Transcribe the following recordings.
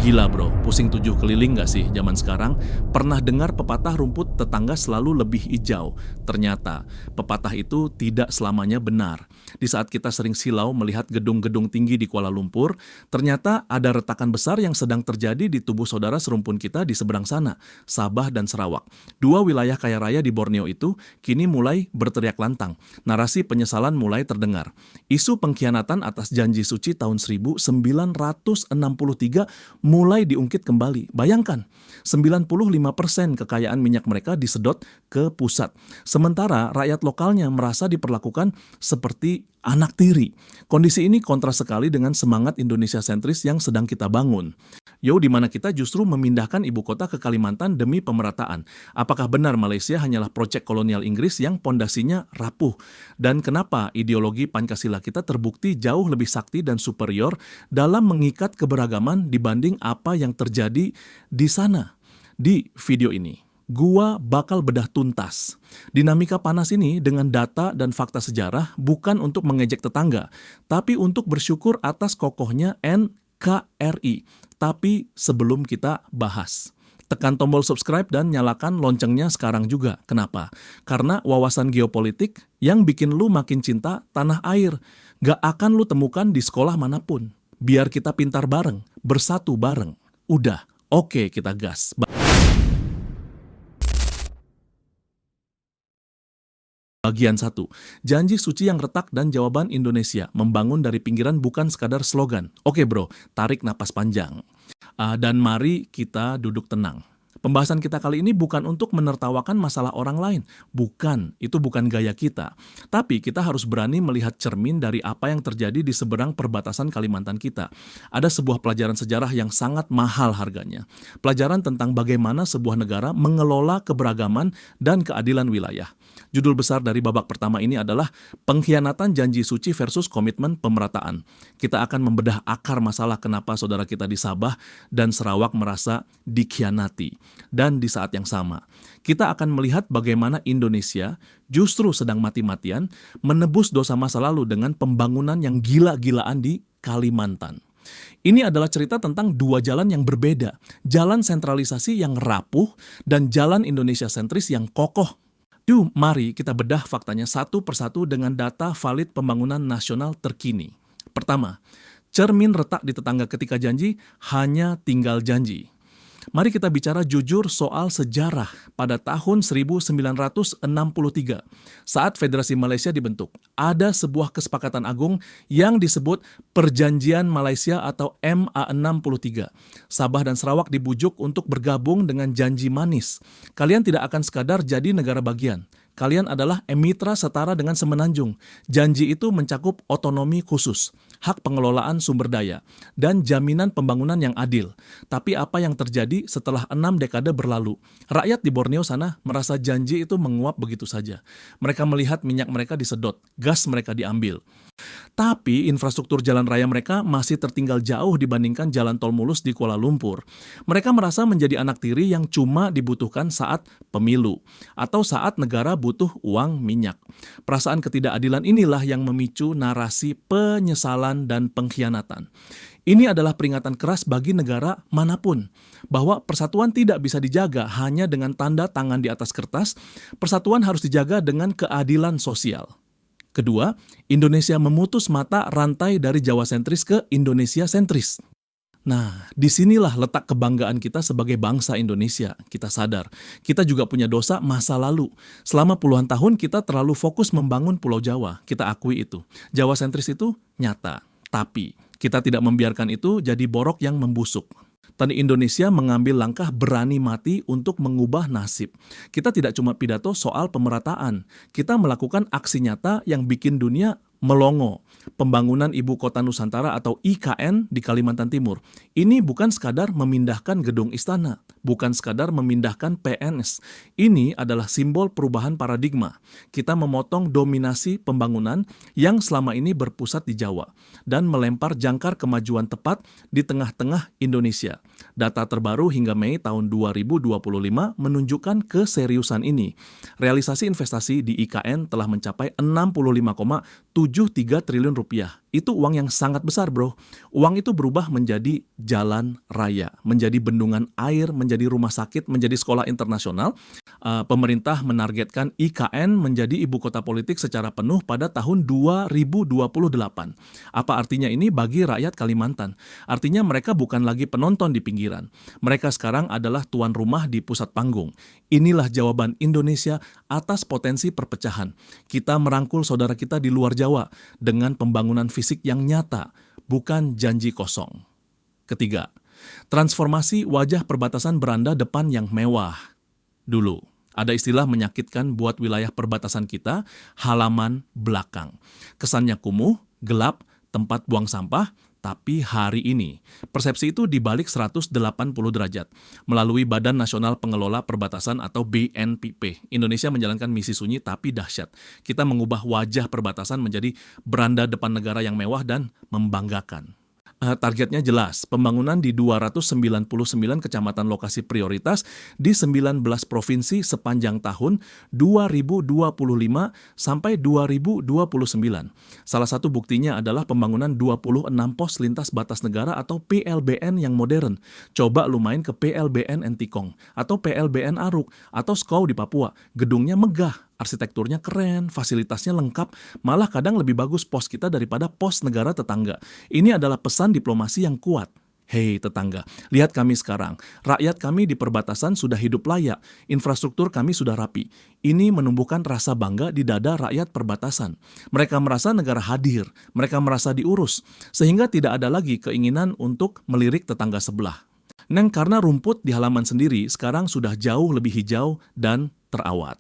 Gila bro, pusing 7 keliling nggak sih zaman sekarang? Pernah dengar pepatah rumput tetangga selalu lebih hijau? Ternyata, pepatah itu tidak selamanya benar. Di saat kita sering silau melihat gedung-gedung tinggi di Kuala Lumpur, ternyata ada retakan besar yang sedang terjadi di tubuh saudara serumpun kita di seberang sana, Sabah dan Sarawak. Dua wilayah kaya raya di Borneo itu kini mulai berteriak lantang. Narasi penyesalan mulai terdengar. Isu pengkhianatan atas janji suci tahun 1963 mulai diungkit kembali. Bayangkan, 95% kekayaan minyak mereka disedot ke pusat. Sementara rakyat lokalnya merasa diperlakukan seperti anak tiri. Kondisi ini kontras sekali dengan semangat Indonesia sentris yang sedang kita bangun. Di mana kita justru memindahkan ibu kota ke Kalimantan demi pemerataan. Apakah benar Malaysia hanyalah proyek kolonial Inggris yang pondasinya rapuh? Dan kenapa ideologi Pancasila kita terbukti jauh lebih sakti dan superior dalam mengikat keberagaman dibanding apa yang terjadi di sana? Di video ini, gua bakal bedah tuntas dinamika panas ini dengan data dan fakta sejarah, bukan untuk mengejek tetangga, tapi untuk bersyukur atas kokohnya NKRI. Tapi sebelum kita bahas, tekan tombol subscribe dan nyalakan loncengnya sekarang juga. Kenapa? Karena wawasan geopolitik yang bikin lu makin cinta tanah air gak akan lu temukan di sekolah manapun. Biar kita pintar bareng, bersatu bareng. Udah, oke kita gas. Bagian 1. Janji suci yang retak dan jawaban Indonesia. Membangun dari pinggiran bukan sekadar slogan. Oke bro, tarik napas panjang. Dan mari kita duduk tenang. Pembahasan kita kali ini bukan untuk menertawakan masalah orang lain. Bukan, itu bukan gaya kita. Tapi kita harus berani melihat cermin dari apa yang terjadi di seberang perbatasan Kalimantan kita. Ada sebuah pelajaran sejarah yang sangat mahal harganya. Pelajaran tentang bagaimana sebuah negara mengelola keberagaman dan keadilan wilayah. Judul besar dari babak pertama ini adalah Pengkhianatan Janji Suci versus Komitmen Pemerataan. Kita akan membedah akar masalah kenapa saudara kita di Sabah dan Sarawak merasa dikhianati. Dan di saat yang sama, kita akan melihat bagaimana Indonesia justru sedang mati-matian menebus dosa masa lalu dengan pembangunan yang gila-gilaan di Kalimantan. Ini adalah cerita tentang dua jalan yang berbeda. Jalan sentralisasi yang rapuh dan jalan Indonesia sentris yang kokoh. Mari kita bedah faktanya satu persatu dengan data valid pembangunan nasional terkini. Pertama, cermin retak di tetangga ketika janji hanya tinggal janji. Mari kita bicara jujur soal sejarah pada tahun 1963 saat Federasi Malaysia dibentuk. Ada sebuah kesepakatan agung yang disebut Perjanjian Malaysia atau MA63. Sabah dan Sarawak dibujuk untuk bergabung dengan janji manis. Kalian tidak akan sekadar jadi negara bagian. Kalian adalah mitra setara dengan Semenanjung. Janji itu mencakup otonomi khusus, hak pengelolaan sumber daya, dan jaminan pembangunan yang adil. Tapi apa yang terjadi setelah 6 dekade berlalu? Rakyat di Borneo sana merasa janji itu menguap begitu saja. Mereka melihat minyak mereka disedot, gas mereka diambil. Tapi infrastruktur jalan raya mereka masih tertinggal jauh dibandingkan jalan tol mulus di Kuala Lumpur. Mereka merasa menjadi anak tiri yang cuma dibutuhkan saat pemilu atau saat negara butuh uang minyak. Perasaan ketidakadilan inilah yang memicu narasi penyesalan dan pengkhianatan. Ini adalah peringatan keras bagi negara manapun bahwa persatuan tidak bisa dijaga hanya dengan tanda tangan di atas kertas. Persatuan harus dijaga dengan keadilan sosial. Kedua, Indonesia memutus mata rantai dari Jawa sentris ke Indonesia sentris. Nah, disinilah letak kebanggaan kita sebagai bangsa Indonesia. Kita sadar, kita juga punya dosa masa lalu. Selama puluhan tahun kita terlalu fokus membangun Pulau Jawa. Kita akui itu. Jawa sentris itu nyata. Tapi, kita tidak membiarkan itu jadi borok yang membusuk. Tani Indonesia mengambil langkah berani mati untuk mengubah nasib. Kita tidak cuma pidato soal pemerataan. Kita melakukan aksi nyata yang bikin dunia melongo. Pembangunan Ibu Kota Nusantara atau IKN di Kalimantan Timur. Ini bukan sekadar memindahkan gedung istana, bukan sekadar memindahkan PNS. Ini adalah simbol perubahan paradigma. Kita memotong dominasi pembangunan yang selama ini berpusat di Jawa dan melempar jangkar kemajuan tepat di tengah-tengah Indonesia. Data terbaru hingga Mei tahun 2025 menunjukkan keseriusan ini. Realisasi investasi di IKN telah mencapai 65,73 triliun rupiah. Itu uang yang sangat besar, bro. Uang itu berubah menjadi jalan raya, menjadi bendungan air, menjadi rumah sakit, menjadi sekolah internasional. Pemerintah menargetkan IKN menjadi ibu kota politik secara penuh pada tahun 2028. Apa artinya ini bagi rakyat Kalimantan? Artinya mereka bukan lagi penonton di pinggiran. Mereka sekarang adalah tuan rumah di pusat panggung. Inilah jawaban Indonesia atas potensi perpecahan. Kita merangkul saudara kita di luar Jawa dengan pembangunan fisik yang nyata, bukan janji kosong. Ketiga, transformasi wajah perbatasan beranda depan yang mewah. Dulu, ada istilah menyakitkan buat wilayah perbatasan kita, halaman belakang. Kesannya kumuh, gelap, tempat buang sampah, tapi hari ini, persepsi itu dibalik 180 derajat. Melalui Badan Nasional Pengelola Perbatasan atau BNPP, Indonesia menjalankan misi sunyi tapi dahsyat. Kita mengubah wajah perbatasan menjadi beranda depan negara yang mewah dan membanggakan. Targetnya jelas, pembangunan di 299 kecamatan lokasi prioritas di 19 provinsi sepanjang tahun 2025 sampai 2029. Salah satu buktinya adalah pembangunan 26 pos lintas batas negara atau PLBN yang modern. Coba lu main ke PLBN Entikong atau PLBN Aruk atau Skau di Papua. Gedungnya megah, arsitekturnya keren, fasilitasnya lengkap, malah kadang lebih bagus pos kita daripada pos negara tetangga. Ini adalah pesan diplomasi yang kuat. Hei tetangga, lihat kami sekarang. Rakyat kami di perbatasan sudah hidup layak, infrastruktur kami sudah rapi. Ini menumbuhkan rasa bangga di dada rakyat perbatasan. Mereka merasa negara hadir, mereka merasa diurus, sehingga tidak ada lagi keinginan untuk melirik tetangga sebelah. Karena rumput di halaman sendiri sekarang sudah jauh lebih hijau dan terawat.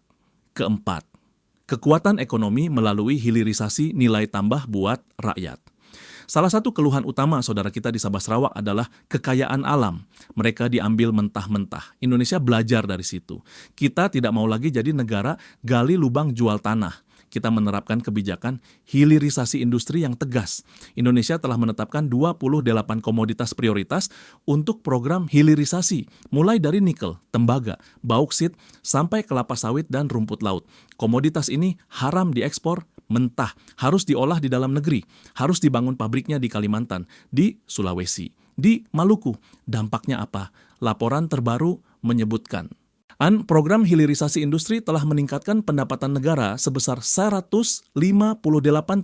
Keempat, kekuatan ekonomi melalui hilirisasi nilai tambah buat rakyat. Salah satu keluhan utama saudara kita di Sabah Sarawak adalah kekayaan alam. Mereka diambil mentah-mentah. Indonesia belajar dari situ. Kita tidak mau lagi jadi negara gali lubang jual tanah. Kita menerapkan kebijakan hilirisasi industri yang tegas. Indonesia telah menetapkan 28 komoditas prioritas untuk program hilirisasi, mulai dari nikel, tembaga, bauksit, sampai kelapa sawit dan rumput laut. Komoditas ini haram diekspor mentah, harus diolah di dalam negeri, harus dibangun pabriknya di Kalimantan, di Sulawesi, di Maluku. Dampaknya apa? Laporan terbaru menyebutkan program hilirisasi industri telah meningkatkan pendapatan negara sebesar 158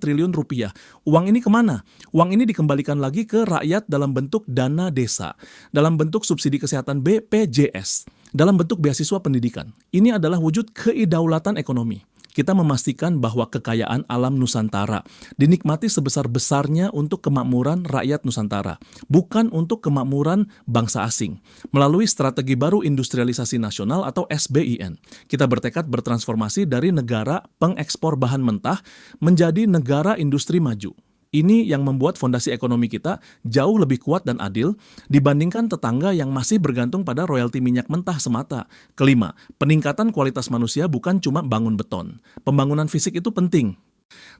triliun rupiah. Uang ini kemana? Uang ini dikembalikan lagi ke rakyat dalam bentuk dana desa, dalam bentuk subsidi kesehatan BPJS, dalam bentuk beasiswa pendidikan. Ini adalah wujud kedaulatan ekonomi. Kita memastikan bahwa kekayaan alam Nusantara dinikmati sebesar-besarnya untuk kemakmuran rakyat Nusantara, bukan untuk kemakmuran bangsa asing. Melalui strategi baru industrialisasi nasional atau SBIN, kita bertekad bertransformasi dari negara pengekspor bahan mentah menjadi negara industri maju. Ini yang membuat fondasi ekonomi kita jauh lebih kuat dan adil dibandingkan tetangga yang masih bergantung pada royalti minyak mentah semata. Kelima, peningkatan kualitas manusia bukan cuma bangun beton. Pembangunan fisik itu penting,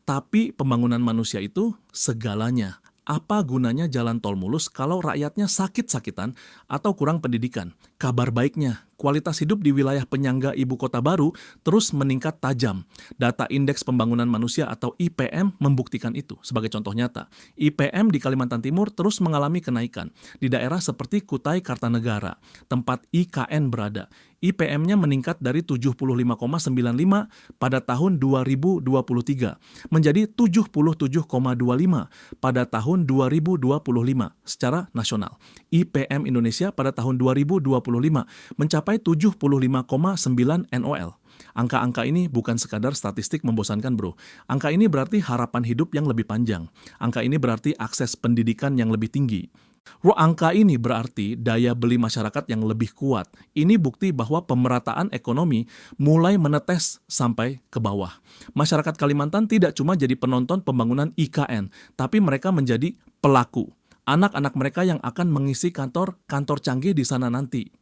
tapi pembangunan manusia itu segalanya. Apa gunanya jalan tol mulus kalau rakyatnya sakit-sakitan atau kurang pendidikan? Kabar baiknya, kualitas hidup di wilayah penyangga ibu kota baru terus meningkat tajam. Data Indeks Pembangunan Manusia atau IPM membuktikan itu. Sebagai contoh nyata, IPM di Kalimantan Timur terus mengalami kenaikan. Di daerah seperti Kutai Kartanegara, tempat IKN berada, IPM-nya meningkat dari 75,95 pada tahun 2023 menjadi 77,25 pada tahun 2025 secara nasional. IPM Indonesia pada tahun 2025 mencapai 75,9 NOL. Angka-angka ini bukan sekadar statistik membosankan, bro. Angka ini berarti harapan hidup yang lebih panjang. Angka ini berarti akses pendidikan yang lebih tinggi. Angka ini berarti daya beli masyarakat yang lebih kuat. Ini bukti bahwa pemerataan ekonomi mulai menetes sampai ke bawah. Masyarakat Kalimantan tidak cuma jadi penonton pembangunan IKN, tapi mereka menjadi pelaku. Anak-anak mereka yang akan mengisi kantor canggih di sana nanti.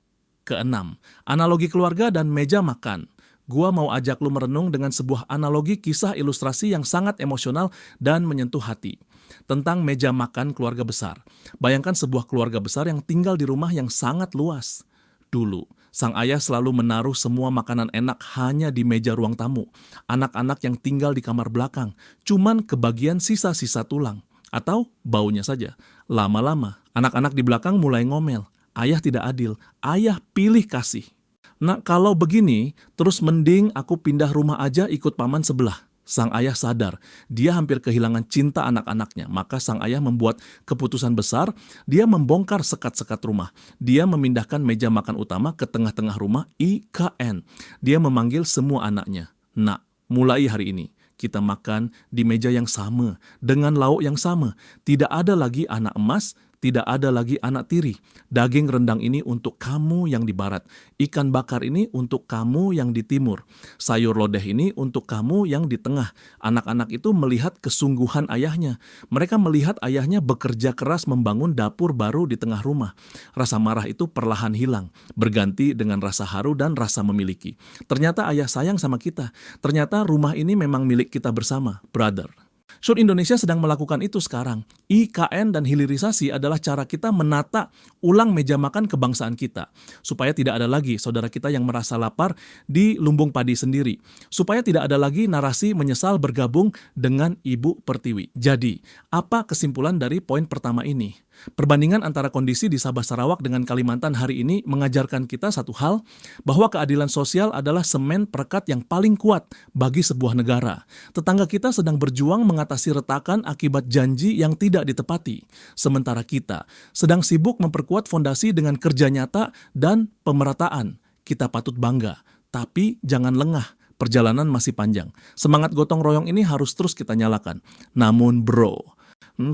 Keenam, analogi keluarga dan meja makan. Gua mau ajak lu merenung dengan sebuah analogi kisah ilustrasi yang sangat emosional dan menyentuh hati. Tentang meja makan keluarga besar. Bayangkan sebuah keluarga besar yang tinggal di rumah yang sangat luas. Dulu, sang ayah selalu menaruh semua makanan enak hanya di meja ruang tamu. Anak-anak yang tinggal di kamar belakang, cuman kebagian sisa-sisa tulang. Atau baunya saja. Lama-lama, anak-anak di belakang mulai ngomel. Ayah tidak adil, ayah pilih kasih. Nah, kalau begini, terus mending aku pindah rumah aja ikut paman sebelah. Sang ayah sadar, dia hampir kehilangan cinta anak-anaknya. Maka sang ayah membuat keputusan besar, dia membongkar sekat-sekat rumah. Dia memindahkan meja makan utama ke tengah-tengah rumah, IKN. Dia memanggil semua anaknya. Nak, mulai hari ini, kita makan di meja yang sama, dengan lauk yang sama. Tidak ada lagi anak emas, tidak ada lagi anak tiri. Daging rendang ini untuk kamu yang di barat. Ikan bakar ini untuk kamu yang di timur. Sayur lodeh ini untuk kamu yang di tengah. Anak-anak itu melihat kesungguhan ayahnya. Mereka melihat ayahnya bekerja keras membangun dapur baru di tengah rumah. Rasa marah itu perlahan hilang, berganti dengan rasa haru dan rasa memiliki. Ternyata ayah sayang sama kita. Ternyata rumah ini memang milik kita bersama, brother. Sur Indonesia sedang melakukan itu sekarang. IKN dan hilirisasi adalah cara kita menata ulang meja makan kebangsaan kita. Supaya tidak ada lagi saudara kita yang merasa lapar di lumbung padi sendiri. Supaya tidak ada lagi narasi menyesal bergabung dengan Ibu Pertiwi. Jadi, apa kesimpulan dari poin pertama ini? Perbandingan antara kondisi di Sabah Sarawak dengan Kalimantan hari ini mengajarkan kita satu hal, bahwa keadilan sosial adalah semen perekat yang paling kuat bagi sebuah negara. Tetangga kita sedang berjuang mengatasi retakan akibat janji yang tidak ditepati. Sementara kita sedang sibuk memperkuat fondasi dengan kerja nyata dan pemerataan. Kita patut bangga, tapi jangan lengah. Perjalanan masih panjang. Semangat gotong royong ini harus terus kita nyalakan. Namun bro,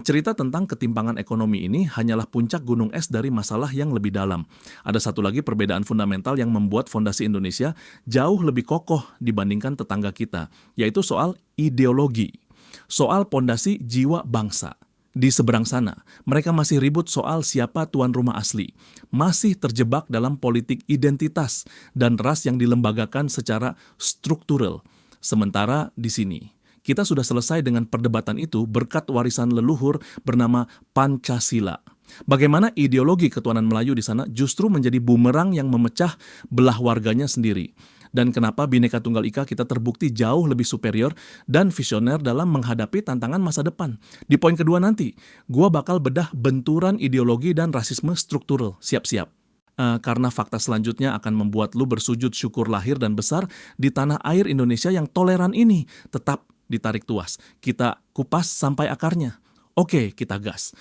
cerita tentang ketimpangan ekonomi ini hanyalah puncak gunung es dari masalah yang lebih dalam. Ada satu lagi perbedaan fundamental yang membuat fondasi Indonesia jauh lebih kokoh dibandingkan tetangga kita, yaitu soal ideologi, soal fondasi jiwa bangsa. Di seberang sana, mereka masih ribut soal siapa tuan rumah asli, masih terjebak dalam politik identitas dan ras yang dilembagakan secara struktural. Sementara di sini, kita sudah selesai dengan perdebatan itu berkat warisan leluhur bernama Pancasila. Bagaimana ideologi ketuhanan Melayu di sana justru menjadi bumerang yang memecah belah warganya sendiri. Dan kenapa Bhinneka Tunggal Ika kita terbukti jauh lebih superior dan visioner dalam menghadapi tantangan masa depan. Di poin kedua nanti, gua bakal bedah benturan ideologi dan rasisme struktural. Siap-siap. Karena fakta selanjutnya akan membuat lu bersujud syukur lahir dan besar di tanah air Indonesia yang toleran ini. Tetap ditarik tuas. Kita kupas sampai akarnya. Oke, kita gas.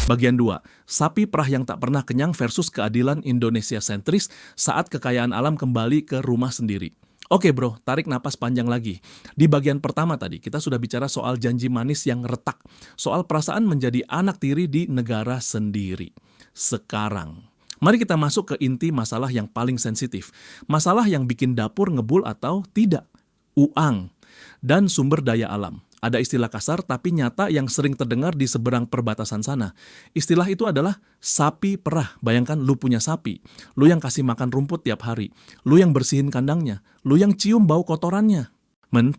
Bagian 2, sapi perah yang tak pernah kenyang versus keadilan Indonesia sentris saat kekayaan alam kembali ke rumah sendiri. Oke bro, tarik napas panjang lagi. Di bagian pertama tadi, kita sudah bicara soal janji manis yang retak. Soal perasaan menjadi anak tiri di negara sendiri. Sekarang, mari kita masuk ke inti masalah yang paling sensitif. Masalah yang bikin dapur ngebul atau tidak. Uang dan sumber daya alam. Ada istilah kasar tapi nyata yang sering terdengar di seberang perbatasan sana. Istilah itu adalah sapi perah. Bayangkan lu punya sapi, lu yang kasih makan rumput tiap hari, lu yang bersihin kandangnya, lu yang cium bau kotorannya.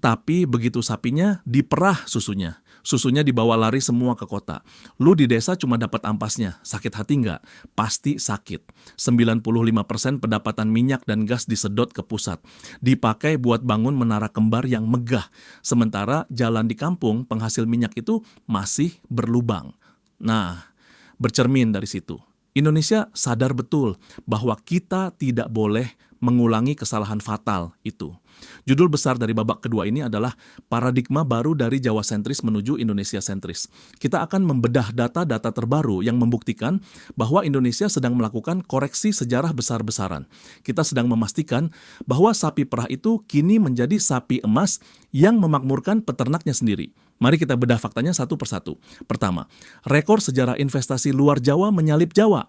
Tapi begitu sapinya diperah susunya dibawa lari semua ke kota. Lu di desa cuma dapat ampasnya, sakit hati nggak? Pasti sakit. 95% pendapatan minyak dan gas disedot ke pusat. Dipakai buat bangun menara kembar yang megah. Sementara jalan di kampung penghasil minyak itu masih berlubang. Nah, bercermin dari situ, Indonesia sadar betul bahwa kita tidak boleh mengulangi kesalahan fatal itu. Judul besar dari babak kedua ini adalah paradigma baru dari Jawa sentris menuju Indonesia sentris. Kita akan membedah data-data terbaru yang membuktikan bahwa Indonesia sedang melakukan koreksi sejarah besar-besaran. Kita sedang memastikan bahwa sapi perah itu kini menjadi sapi emas yang memakmurkan peternaknya sendiri. Mari kita bedah faktanya satu persatu. Pertama, rekor sejarah investasi luar Jawa menyalip Jawa.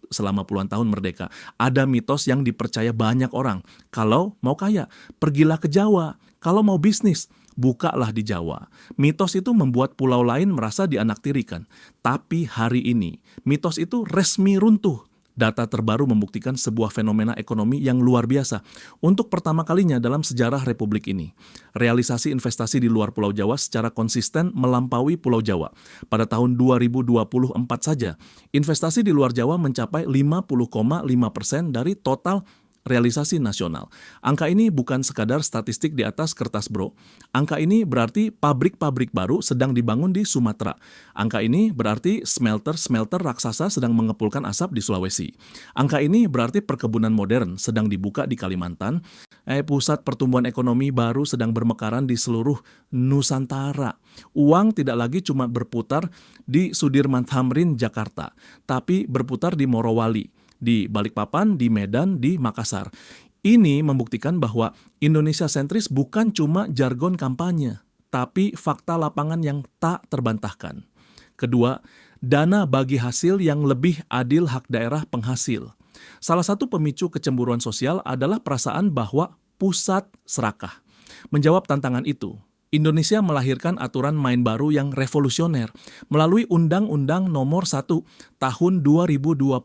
Selama puluhan tahun merdeka, ada mitos yang dipercaya banyak orang. Kalau mau kaya, pergilah ke Jawa. Kalau mau bisnis, bukalah di Jawa. Mitos itu membuat pulau lain merasa dianaktirikan. Tapi hari ini, mitos itu resmi runtuh. Data terbaru membuktikan sebuah fenomena ekonomi yang luar biasa. Untuk pertama kalinya dalam sejarah Republik ini, realisasi investasi di luar Pulau Jawa secara konsisten melampaui Pulau Jawa. Pada tahun 2024 saja, investasi di luar Jawa mencapai 50,5% dari total realisasi nasional. Angka ini bukan sekadar statistik di atas kertas, bro. Angka ini berarti pabrik-pabrik baru sedang dibangun di Sumatera. Angka ini berarti smelter-smelter raksasa sedang mengepulkan asap di Sulawesi. Angka ini berarti perkebunan modern sedang dibuka di Kalimantan. Pusat pertumbuhan ekonomi baru sedang bermekaran di seluruh Nusantara. Uang tidak lagi cuma berputar di Sudirman Tamrin, Jakarta, tapi berputar di Morowali, di Balikpapan, di Medan, di Makassar. Ini membuktikan bahwa Indonesia sentris bukan cuma jargon kampanye, tapi fakta lapangan yang tak terbantahkan. Kedua, dana bagi hasil yang lebih adil hak daerah penghasil. Salah satu pemicu kecemburuan sosial adalah perasaan bahwa pusat serakah. Menjawab tantangan itu, Indonesia melahirkan aturan main baru yang revolusioner melalui Undang-Undang Nomor 1 Tahun 2022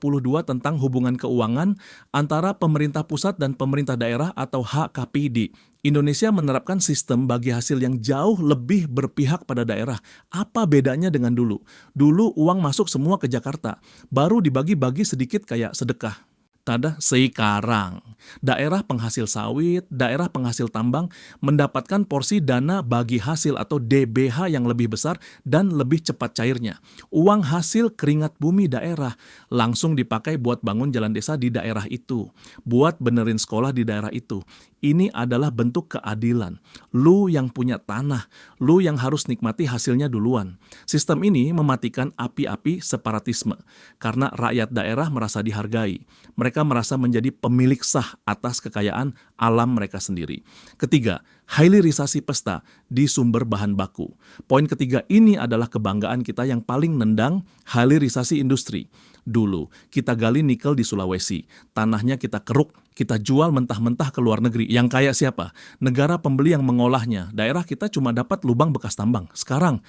tentang hubungan keuangan antara pemerintah pusat dan pemerintah daerah atau HKPD. Indonesia menerapkan sistem bagi hasil yang jauh lebih berpihak pada daerah. Apa bedanya dengan dulu? Dulu uang masuk semua ke Jakarta, baru dibagi-bagi sedikit kayak sedekah. Tada sekarang, daerah penghasil sawit, daerah penghasil tambang mendapatkan porsi dana bagi hasil atau DBH yang lebih besar dan lebih cepat cairnya. Uang hasil keringat bumi daerah langsung dipakai buat bangun jalan desa di daerah itu, buat benerin sekolah di daerah itu. Ini adalah bentuk keadilan. Lu yang punya tanah, lu yang harus nikmati hasilnya duluan. Sistem ini mematikan api-api separatisme karena rakyat daerah merasa dihargai. Mereka merasa menjadi pemilik sah atas kekayaan alam mereka sendiri. Ketiga, hilirisasi pesta di sumber bahan baku. Poin ketiga ini adalah kebanggaan kita yang paling nendang, hilirisasi industri. Dulu, kita gali nikel di Sulawesi, tanahnya kita keruk, kita jual mentah-mentah ke luar negeri. Yang kaya siapa? Negara pembeli yang mengolahnya. Daerah kita cuma dapat lubang bekas tambang. Sekarang,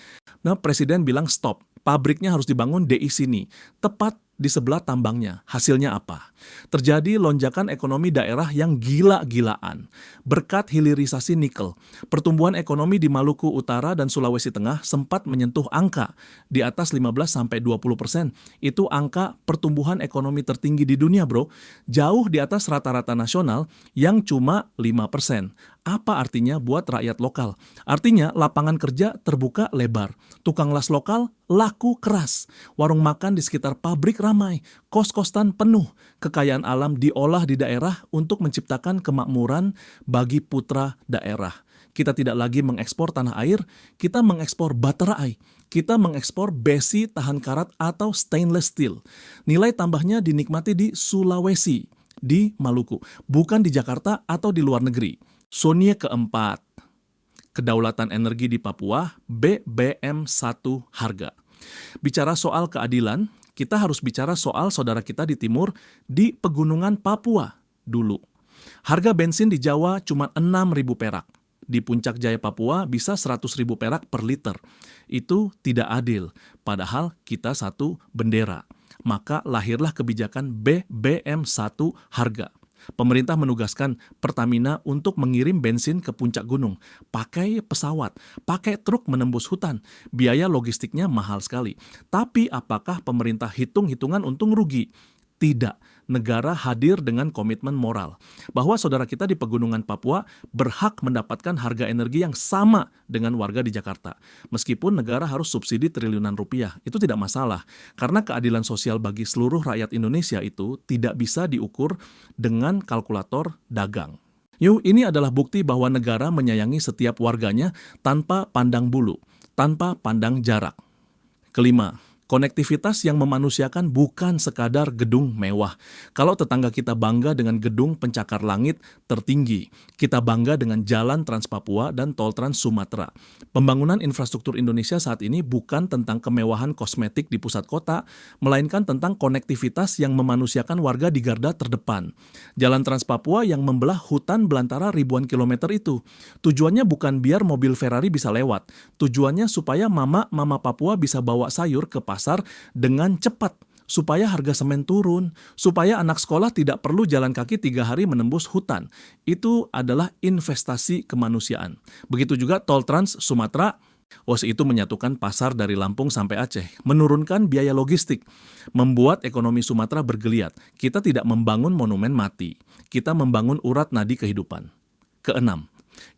Presiden bilang stop, pabriknya harus dibangun di sini, tepat di sebelah tambangnya. Hasilnya apa? Terjadi lonjakan ekonomi daerah yang gila-gilaan. Berkat hilirisasi nikel, pertumbuhan ekonomi di Maluku Utara dan Sulawesi Tengah sempat menyentuh angka di atas 15-20%. Itu angka pertumbuhan ekonomi tertinggi di dunia, bro. Jauh di atas rata-rata nasional yang cuma 5%. Apa artinya buat rakyat lokal? Artinya lapangan kerja terbuka lebar, tukang las lokal laku keras, warung makan di sekitar pabrik ramai, kos-kosan penuh, kekayaan alam diolah di daerah untuk menciptakan kemakmuran bagi putra daerah. Kita tidak lagi mengekspor tanah air, kita mengekspor baterai, kita mengekspor besi tahan karat atau stainless steel. Nilai tambahnya dinikmati di Sulawesi, di Maluku, bukan di Jakarta atau di luar negeri. Sonia keempat, kedaulatan energi di Papua, BBM 1 harga. Bicara soal keadilan, kita harus bicara soal saudara kita di timur di pegunungan Papua dulu. Harga bensin di Jawa cuma 6.000 perak. Di Puncak Jaya Papua bisa 100.000 perak per liter. Itu tidak adil, padahal kita satu bendera. Maka lahirlah kebijakan BBM 1 harga. Pemerintah menugaskan Pertamina untuk mengirim bensin ke puncak gunung, pakai pesawat, pakai truk menembus hutan. Biaya logistiknya mahal sekali. Tapi apakah pemerintah hitung-hitungan untung rugi? Tidak. Negara hadir dengan komitmen moral bahwa saudara kita di pegunungan Papua berhak mendapatkan harga energi yang sama dengan warga di Jakarta. Meskipun negara harus subsidi triliunan rupiah, itu tidak masalah. Karena keadilan sosial bagi seluruh rakyat Indonesia itu tidak bisa diukur dengan kalkulator dagang. Ini adalah bukti bahwa negara menyayangi setiap warganya tanpa pandang bulu, tanpa pandang jarak. Kelima, konektivitas yang memanusiakan bukan sekadar gedung mewah. Kalau tetangga kita bangga dengan gedung pencakar langit tertinggi, kita bangga dengan jalan Trans Papua dan tol Trans Sumatera. Pembangunan infrastruktur Indonesia saat ini bukan tentang kemewahan kosmetik di pusat kota, melainkan tentang konektivitas yang memanusiakan warga di garda terdepan. Jalan Trans Papua yang membelah hutan belantara ribuan kilometer itu. Tujuannya bukan biar mobil Ferrari bisa lewat. Tujuannya supaya mama Papua bisa bawa sayur ke pasar dengan cepat, supaya harga semen turun, supaya anak sekolah tidak perlu jalan kaki 3 hari menembus hutan. Itu adalah investasi kemanusiaan. Begitu juga tol Trans Sumatera, OSI itu menyatukan pasar dari Lampung sampai Aceh, menurunkan biaya logistik, membuat ekonomi Sumatera bergeliat. Kita tidak membangun monumen mati, kita membangun urat nadi kehidupan. Keenam,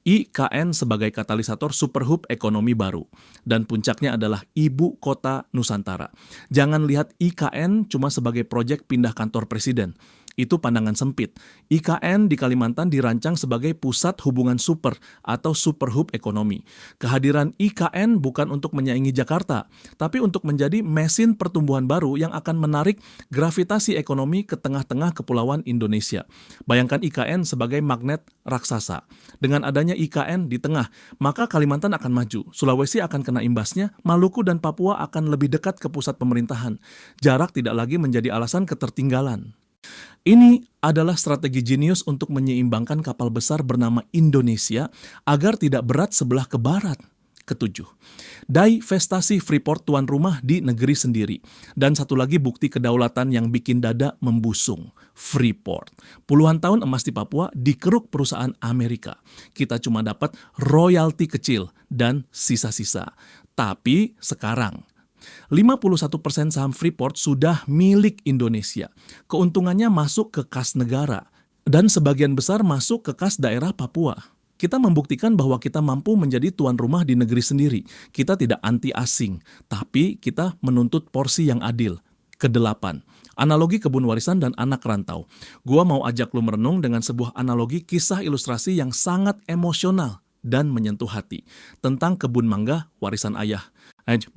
IKN sebagai katalisator superhub ekonomi baru. Dan puncaknya adalah Ibu Kota Nusantara. Jangan lihat IKN cuma sebagai proyek pindah kantor presiden. Itu pandangan sempit. IKN di Kalimantan dirancang sebagai pusat hubungan super atau superhub ekonomi. Kehadiran IKN bukan untuk menyaingi Jakarta, tapi untuk menjadi mesin pertumbuhan baru yang akan menarik gravitasi ekonomi ke tengah-tengah kepulauan Indonesia. Bayangkan IKN sebagai magnet raksasa. Dengan adanya IKN di tengah, maka Kalimantan akan maju, Sulawesi akan kena imbasnya, Maluku dan Papua akan lebih dekat ke pusat pemerintahan. Jarak tidak lagi menjadi alasan ketertinggalan. Ini adalah strategi jenius untuk menyeimbangkan kapal besar bernama Indonesia agar tidak berat sebelah ke barat. Ketujuh, divestasi Freeport tuan rumah di negeri sendiri. Dan satu lagi bukti kedaulatan yang bikin dada membusung, Freeport. Puluhan tahun emas di Papua dikeruk perusahaan Amerika. Kita cuma dapat royalti kecil dan sisa-sisa. Tapi sekarang 51% saham Freeport sudah milik Indonesia. Keuntungannya masuk ke kas negara dan sebagian besar masuk ke kas daerah Papua. Kita membuktikan bahwa kita mampu menjadi tuan rumah di negeri sendiri. Kita tidak anti asing, tapi kita menuntut porsi yang adil. Kedelapan, analogi kebun warisan dan anak rantau. Gua mau ajak lu merenung dengan sebuah analogi kisah ilustrasi yang sangat emosional dan menyentuh hati tentang kebun mangga warisan ayah.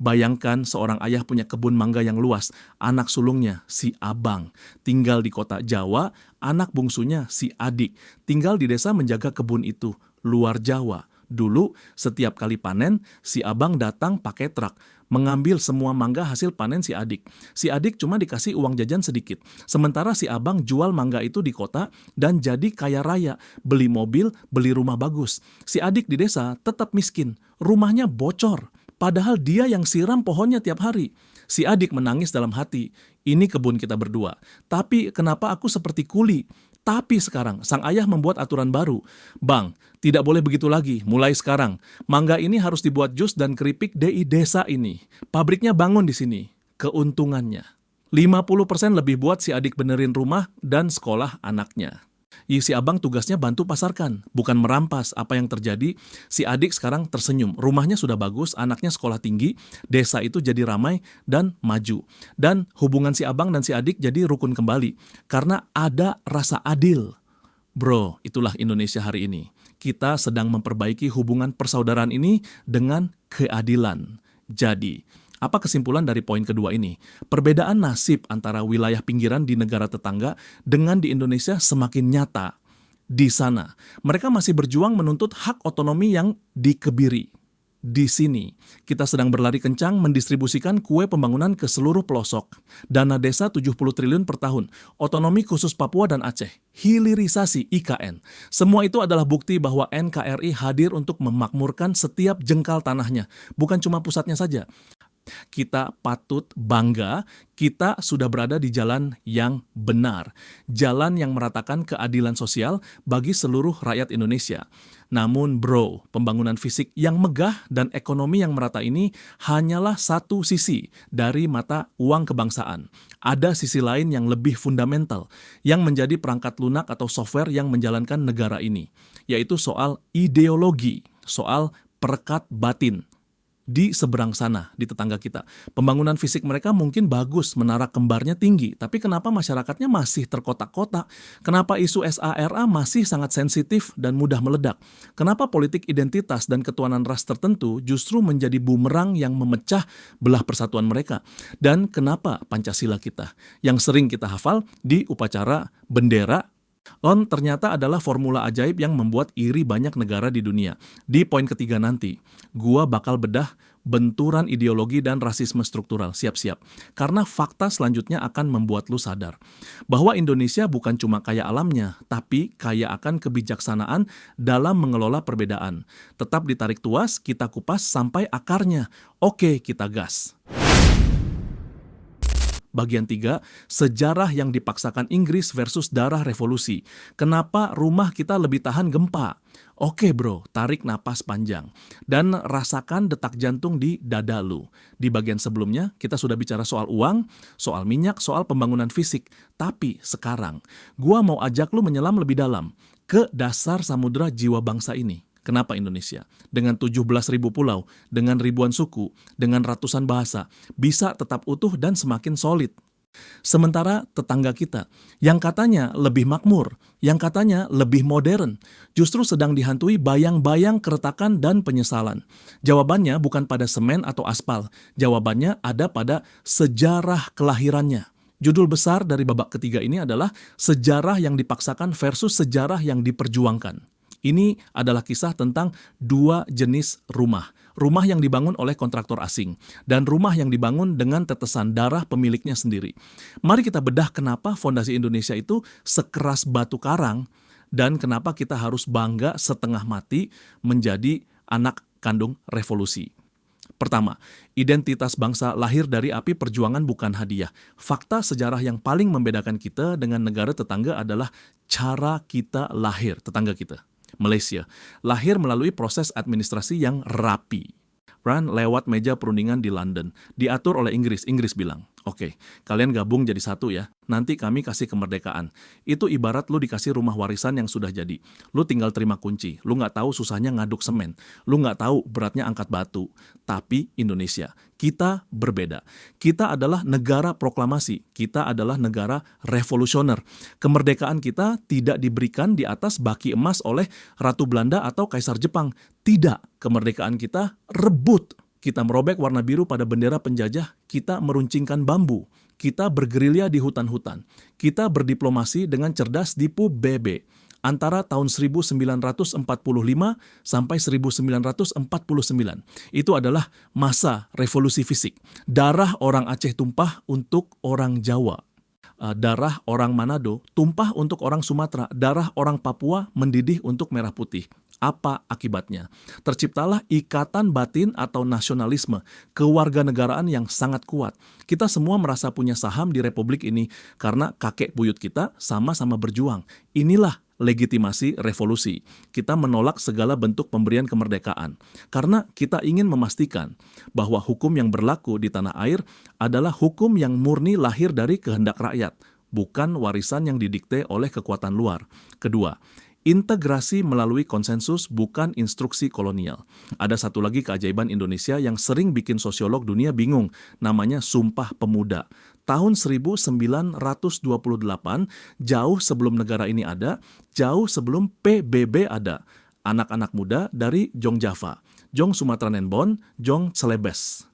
Bayangkan seorang ayah punya kebun mangga yang luas, anak sulungnya si abang tinggal di kota Jawa, anak bungsunya si adik tinggal di desa menjaga kebun itu, luar Jawa. Dulu setiap kali panen, si abang datang pakai truk, mengambil semua mangga hasil panen si adik. Si adik cuma dikasih uang jajan sedikit. Sementara si abang jual mangga itu di kota dan jadi kaya raya, beli mobil, beli rumah bagus. Si adik di desa tetap miskin, rumahnya bocor. Padahal dia yang siram pohonnya tiap hari. Si adik menangis dalam hati, ini kebun kita berdua. Tapi kenapa aku seperti kuli? Tapi sekarang sang ayah membuat aturan baru. Bang, tidak boleh begitu lagi. Mulai sekarang, mangga ini harus dibuat jus dan keripik di desa ini. Pabriknya bangun di sini. Keuntungannya 50% lebih buat si adik benerin rumah dan sekolah anaknya. Si abang tugasnya bantu pasarkan, bukan merampas. Apa yang terjadi? Si adik sekarang tersenyum, rumahnya sudah bagus, anaknya sekolah tinggi, desa itu jadi ramai dan maju. Dan hubungan si abang dan si adik jadi rukun kembali, karena ada rasa adil. Bro, itulah Indonesia hari ini. Kita sedang memperbaiki hubungan persaudaraan ini dengan keadilan. Jadi, apa kesimpulan dari poin kedua ini? Perbedaan nasib antara wilayah pinggiran di negara tetangga dengan di Indonesia semakin nyata. Di sana, mereka masih berjuang menuntut hak otonomi yang dikebiri. Di sini, kita sedang berlari kencang mendistribusikan kue pembangunan ke seluruh pelosok. Dana desa 70 triliun per tahun, otonomi khusus Papua dan Aceh, hilirisasi IKN. Semua itu adalah bukti bahwa NKRI hadir untuk memakmurkan setiap jengkal tanahnya, bukan cuma pusatnya saja. Kita patut bangga, kita sudah berada di jalan yang benar. Jalan yang meratakan keadilan sosial bagi seluruh rakyat Indonesia. Namun bro, pembangunan fisik yang megah dan ekonomi yang merata ini hanyalah satu sisi dari mata uang kebangsaan. Ada sisi lain yang lebih fundamental, yang menjadi perangkat lunak atau software yang menjalankan negara ini, yaitu soal ideologi, soal perekat batin. Di seberang sana, di tetangga kita. Pembangunan fisik mereka mungkin bagus, menara kembarnya tinggi, tapi kenapa masyarakatnya masih terkotak-kotak? Kenapa isu SARA masih sangat sensitif dan mudah meledak? Kenapa politik identitas dan ketuhanan ras tertentu justru menjadi bumerang yang memecah belah persatuan mereka? Dan kenapa Pancasila kita, yang sering kita hafal di upacara bendera, ternyata adalah formula ajaib yang membuat iri banyak negara di dunia. Di poin ketiga nanti, gua bakal bedah benturan ideologi dan rasisme struktural. Siap-siap. Karena fakta selanjutnya akan membuat lu sadar bahwa Indonesia bukan cuma kaya alamnya, tapi kaya akan kebijaksanaan dalam mengelola perbedaan. Tetap ditarik tuas, kita kupas sampai akarnya. Oke, kita gas. Bagian 3, sejarah yang dipaksakan Inggris versus darah revolusi. Kenapa rumah kita lebih tahan gempa? Oke bro, tarik napas panjang. Dan rasakan detak jantung di dada lu. Di bagian sebelumnya, kita sudah bicara soal uang, soal minyak, soal pembangunan fisik. Tapi sekarang, gua mau ajak lu menyelam lebih dalam ke dasar samudera jiwa bangsa ini. Kenapa Indonesia? Dengan 17.000 pulau, dengan ribuan suku, dengan ratusan bahasa, bisa tetap utuh dan semakin solid. Sementara tetangga kita, yang katanya lebih makmur, yang katanya lebih modern, justru sedang dihantui bayang-bayang keretakan dan penyesalan. Jawabannya bukan pada semen atau aspal, jawabannya ada pada sejarah kelahirannya. Judul besar dari babak ketiga ini adalah sejarah yang dipaksakan versus sejarah yang diperjuangkan. Ini adalah kisah tentang dua jenis rumah. Rumah yang dibangun oleh kontraktor asing dan rumah yang dibangun dengan tetesan darah pemiliknya sendiri. Mari kita bedah kenapa fondasi Indonesia itu sekeras batu karang dan kenapa kita harus bangga setengah mati menjadi anak kandung revolusi. Pertama, identitas bangsa lahir dari api perjuangan bukan hadiah. Fakta sejarah yang paling membedakan kita dengan negara tetangga adalah cara kita lahir, tetangga kita. Malaysia, lahir melalui proses administrasi yang rapi. Lewat meja perundingan di London. Diatur oleh Inggris. Inggris bilang, oke, kalian gabung jadi satu ya. Nanti kami kasih kemerdekaan. Itu ibarat lu dikasih rumah warisan yang sudah jadi. Lu tinggal terima kunci. Lu nggak tahu susahnya ngaduk semen. Lu nggak tahu beratnya angkat batu. Tapi Indonesia, kita berbeda. Kita adalah negara proklamasi. Kita adalah negara revolusioner. Kemerdekaan kita tidak diberikan di atas baki emas oleh Ratu Belanda atau Kaisar Jepang. Tidak, kemerdekaan kita rebut. Kita merobek warna biru pada bendera penjajah, kita meruncingkan bambu, kita bergerilya di hutan-hutan, kita berdiplomasi dengan cerdas di PUBB. Antara tahun 1945 sampai 1949. Itu adalah masa revolusi fisik. Darah orang Aceh tumpah untuk orang Jawa. Darah orang Manado tumpah untuk orang Sumatera. Darah orang Papua mendidih untuk merah putih. Apa akibatnya? Terciptalah ikatan batin atau nasionalisme, kewarganegaraan yang sangat kuat. Kita semua merasa punya saham di republik ini karena kakek buyut kita sama-sama berjuang. Inilah legitimasi revolusi. Kita menolak segala bentuk pemberian kemerdekaan karena kita ingin memastikan bahwa hukum yang berlaku di tanah air adalah hukum yang murni lahir dari kehendak rakyat, bukan warisan yang didikte oleh kekuatan luar. Kedua, integrasi melalui konsensus bukan instruksi kolonial. Ada satu lagi keajaiban Indonesia yang sering bikin sosiolog dunia bingung, namanya Sumpah Pemuda. Tahun 1928, jauh sebelum negara ini ada, jauh sebelum PBB ada. Anak-anak muda dari Jong Java, Jong Sumatera Nenbon, Jong Celebes,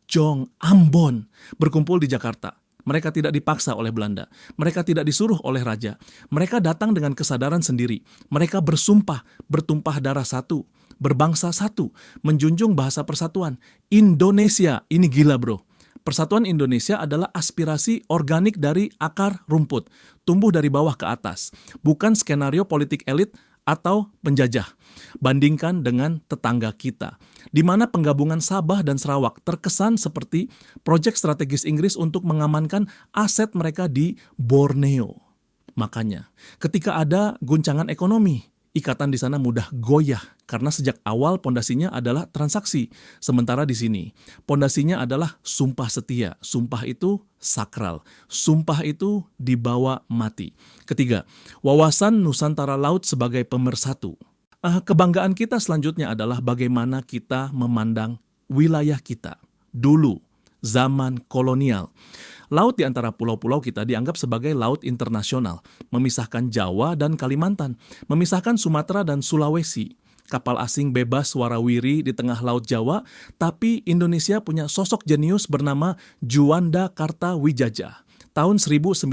Jong Ambon berkumpul di Jakarta. Mereka tidak dipaksa oleh Belanda. Mereka tidak disuruh oleh raja. Mereka datang dengan kesadaran sendiri. Mereka bersumpah, bertumpah darah satu, berbangsa satu, menjunjung bahasa persatuan. Indonesia, ini gila bro. Persatuan Indonesia adalah aspirasi organik dari akar rumput, tumbuh dari bawah ke atas, bukan skenario politik elit atau penjajah. Bandingkan dengan tetangga kita, di mana penggabungan Sabah dan Sarawak terkesan seperti proyek strategis Inggris untuk mengamankan aset mereka di Borneo. Makanya, ketika ada guncangan ekonomi, ikatan di sana mudah goyah karena sejak awal pondasinya adalah transaksi. Sementara di sini, pondasinya adalah sumpah setia. Sumpah itu sakral. Sumpah itu dibawa mati. Ketiga, wawasan Nusantara Laut sebagai pemersatu. Kebanggaan kita selanjutnya adalah bagaimana kita memandang wilayah kita. Dulu, zaman kolonial. Laut di antara pulau-pulau kita dianggap sebagai laut internasional, memisahkan Jawa dan Kalimantan, memisahkan Sumatera dan Sulawesi. Kapal asing bebas warawiri di tengah Laut Jawa, tapi Indonesia punya sosok jenius bernama Juanda Kartawijaya. Tahun 1957,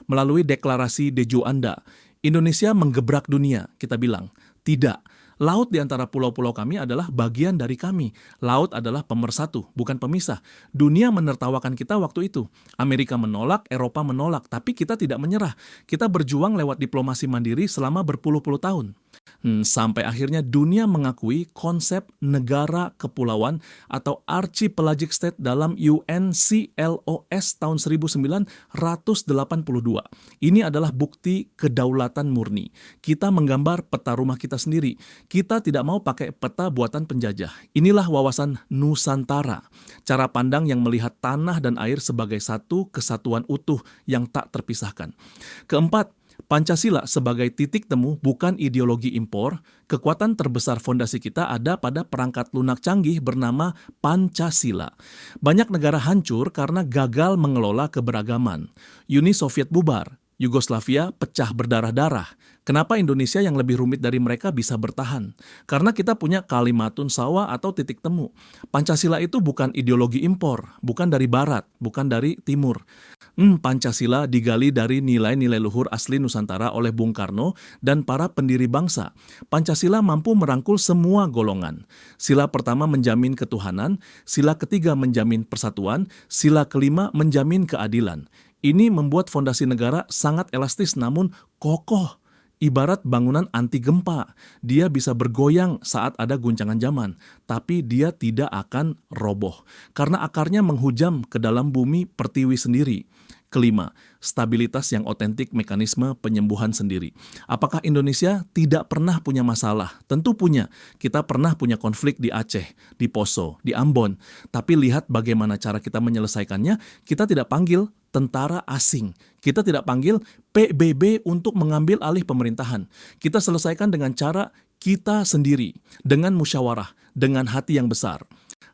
melalui deklarasi de Juanda, Indonesia menggebrak dunia. Kita bilang, tidak. Laut di antara pulau-pulau kami adalah bagian dari kami. Laut adalah pemersatu, bukan pemisah. Dunia menertawakan kita waktu itu. Amerika menolak, Eropa menolak, tapi kita tidak menyerah. Kita berjuang lewat diplomasi mandiri selama berpuluh-puluh tahun. Sampai akhirnya dunia mengakui konsep negara kepulauan atau Archipelagic State dalam UNCLOS tahun 1982. Ini adalah bukti kedaulatan murni. Kita menggambar peta rumah kita sendiri. Kita tidak mau pakai peta buatan penjajah. Inilah wawasan Nusantara. Cara pandang yang melihat tanah dan air sebagai satu kesatuan utuh yang tak terpisahkan. Keempat, Pancasila sebagai titik temu bukan ideologi impor. Kekuatan terbesar fondasi kita ada pada perangkat lunak canggih bernama Pancasila. Banyak negara hancur karena gagal mengelola keberagaman. Uni Soviet bubar, Yugoslavia pecah berdarah-darah. Kenapa Indonesia yang lebih rumit dari mereka bisa bertahan? Karena kita punya Kalimatun Sawa atau titik temu. Pancasila itu bukan ideologi impor, bukan dari barat, bukan dari timur. Pancasila digali dari nilai-nilai luhur asli Nusantara oleh Bung Karno dan para pendiri bangsa. Pancasila mampu merangkul semua golongan. Sila pertama menjamin ketuhanan, sila ketiga menjamin persatuan, sila kelima menjamin keadilan. Ini membuat fondasi negara sangat elastis namun kokoh. Ibarat bangunan anti gempa, dia bisa bergoyang saat ada guncangan zaman, tapi dia tidak akan roboh karena akarnya menghujam ke dalam bumi pertiwi sendiri. Kelima, stabilitas yang otentik mekanisme penyembuhan sendiri. Apakah Indonesia tidak pernah punya masalah? Tentu punya. Kita pernah punya konflik di Aceh, di Poso, di Ambon. Tapi lihat bagaimana cara kita menyelesaikannya, kita tidak panggil tentara asing. Kita tidak panggil PBB untuk mengambil alih pemerintahan. Kita selesaikan dengan cara kita sendiri, dengan musyawarah, dengan hati yang besar.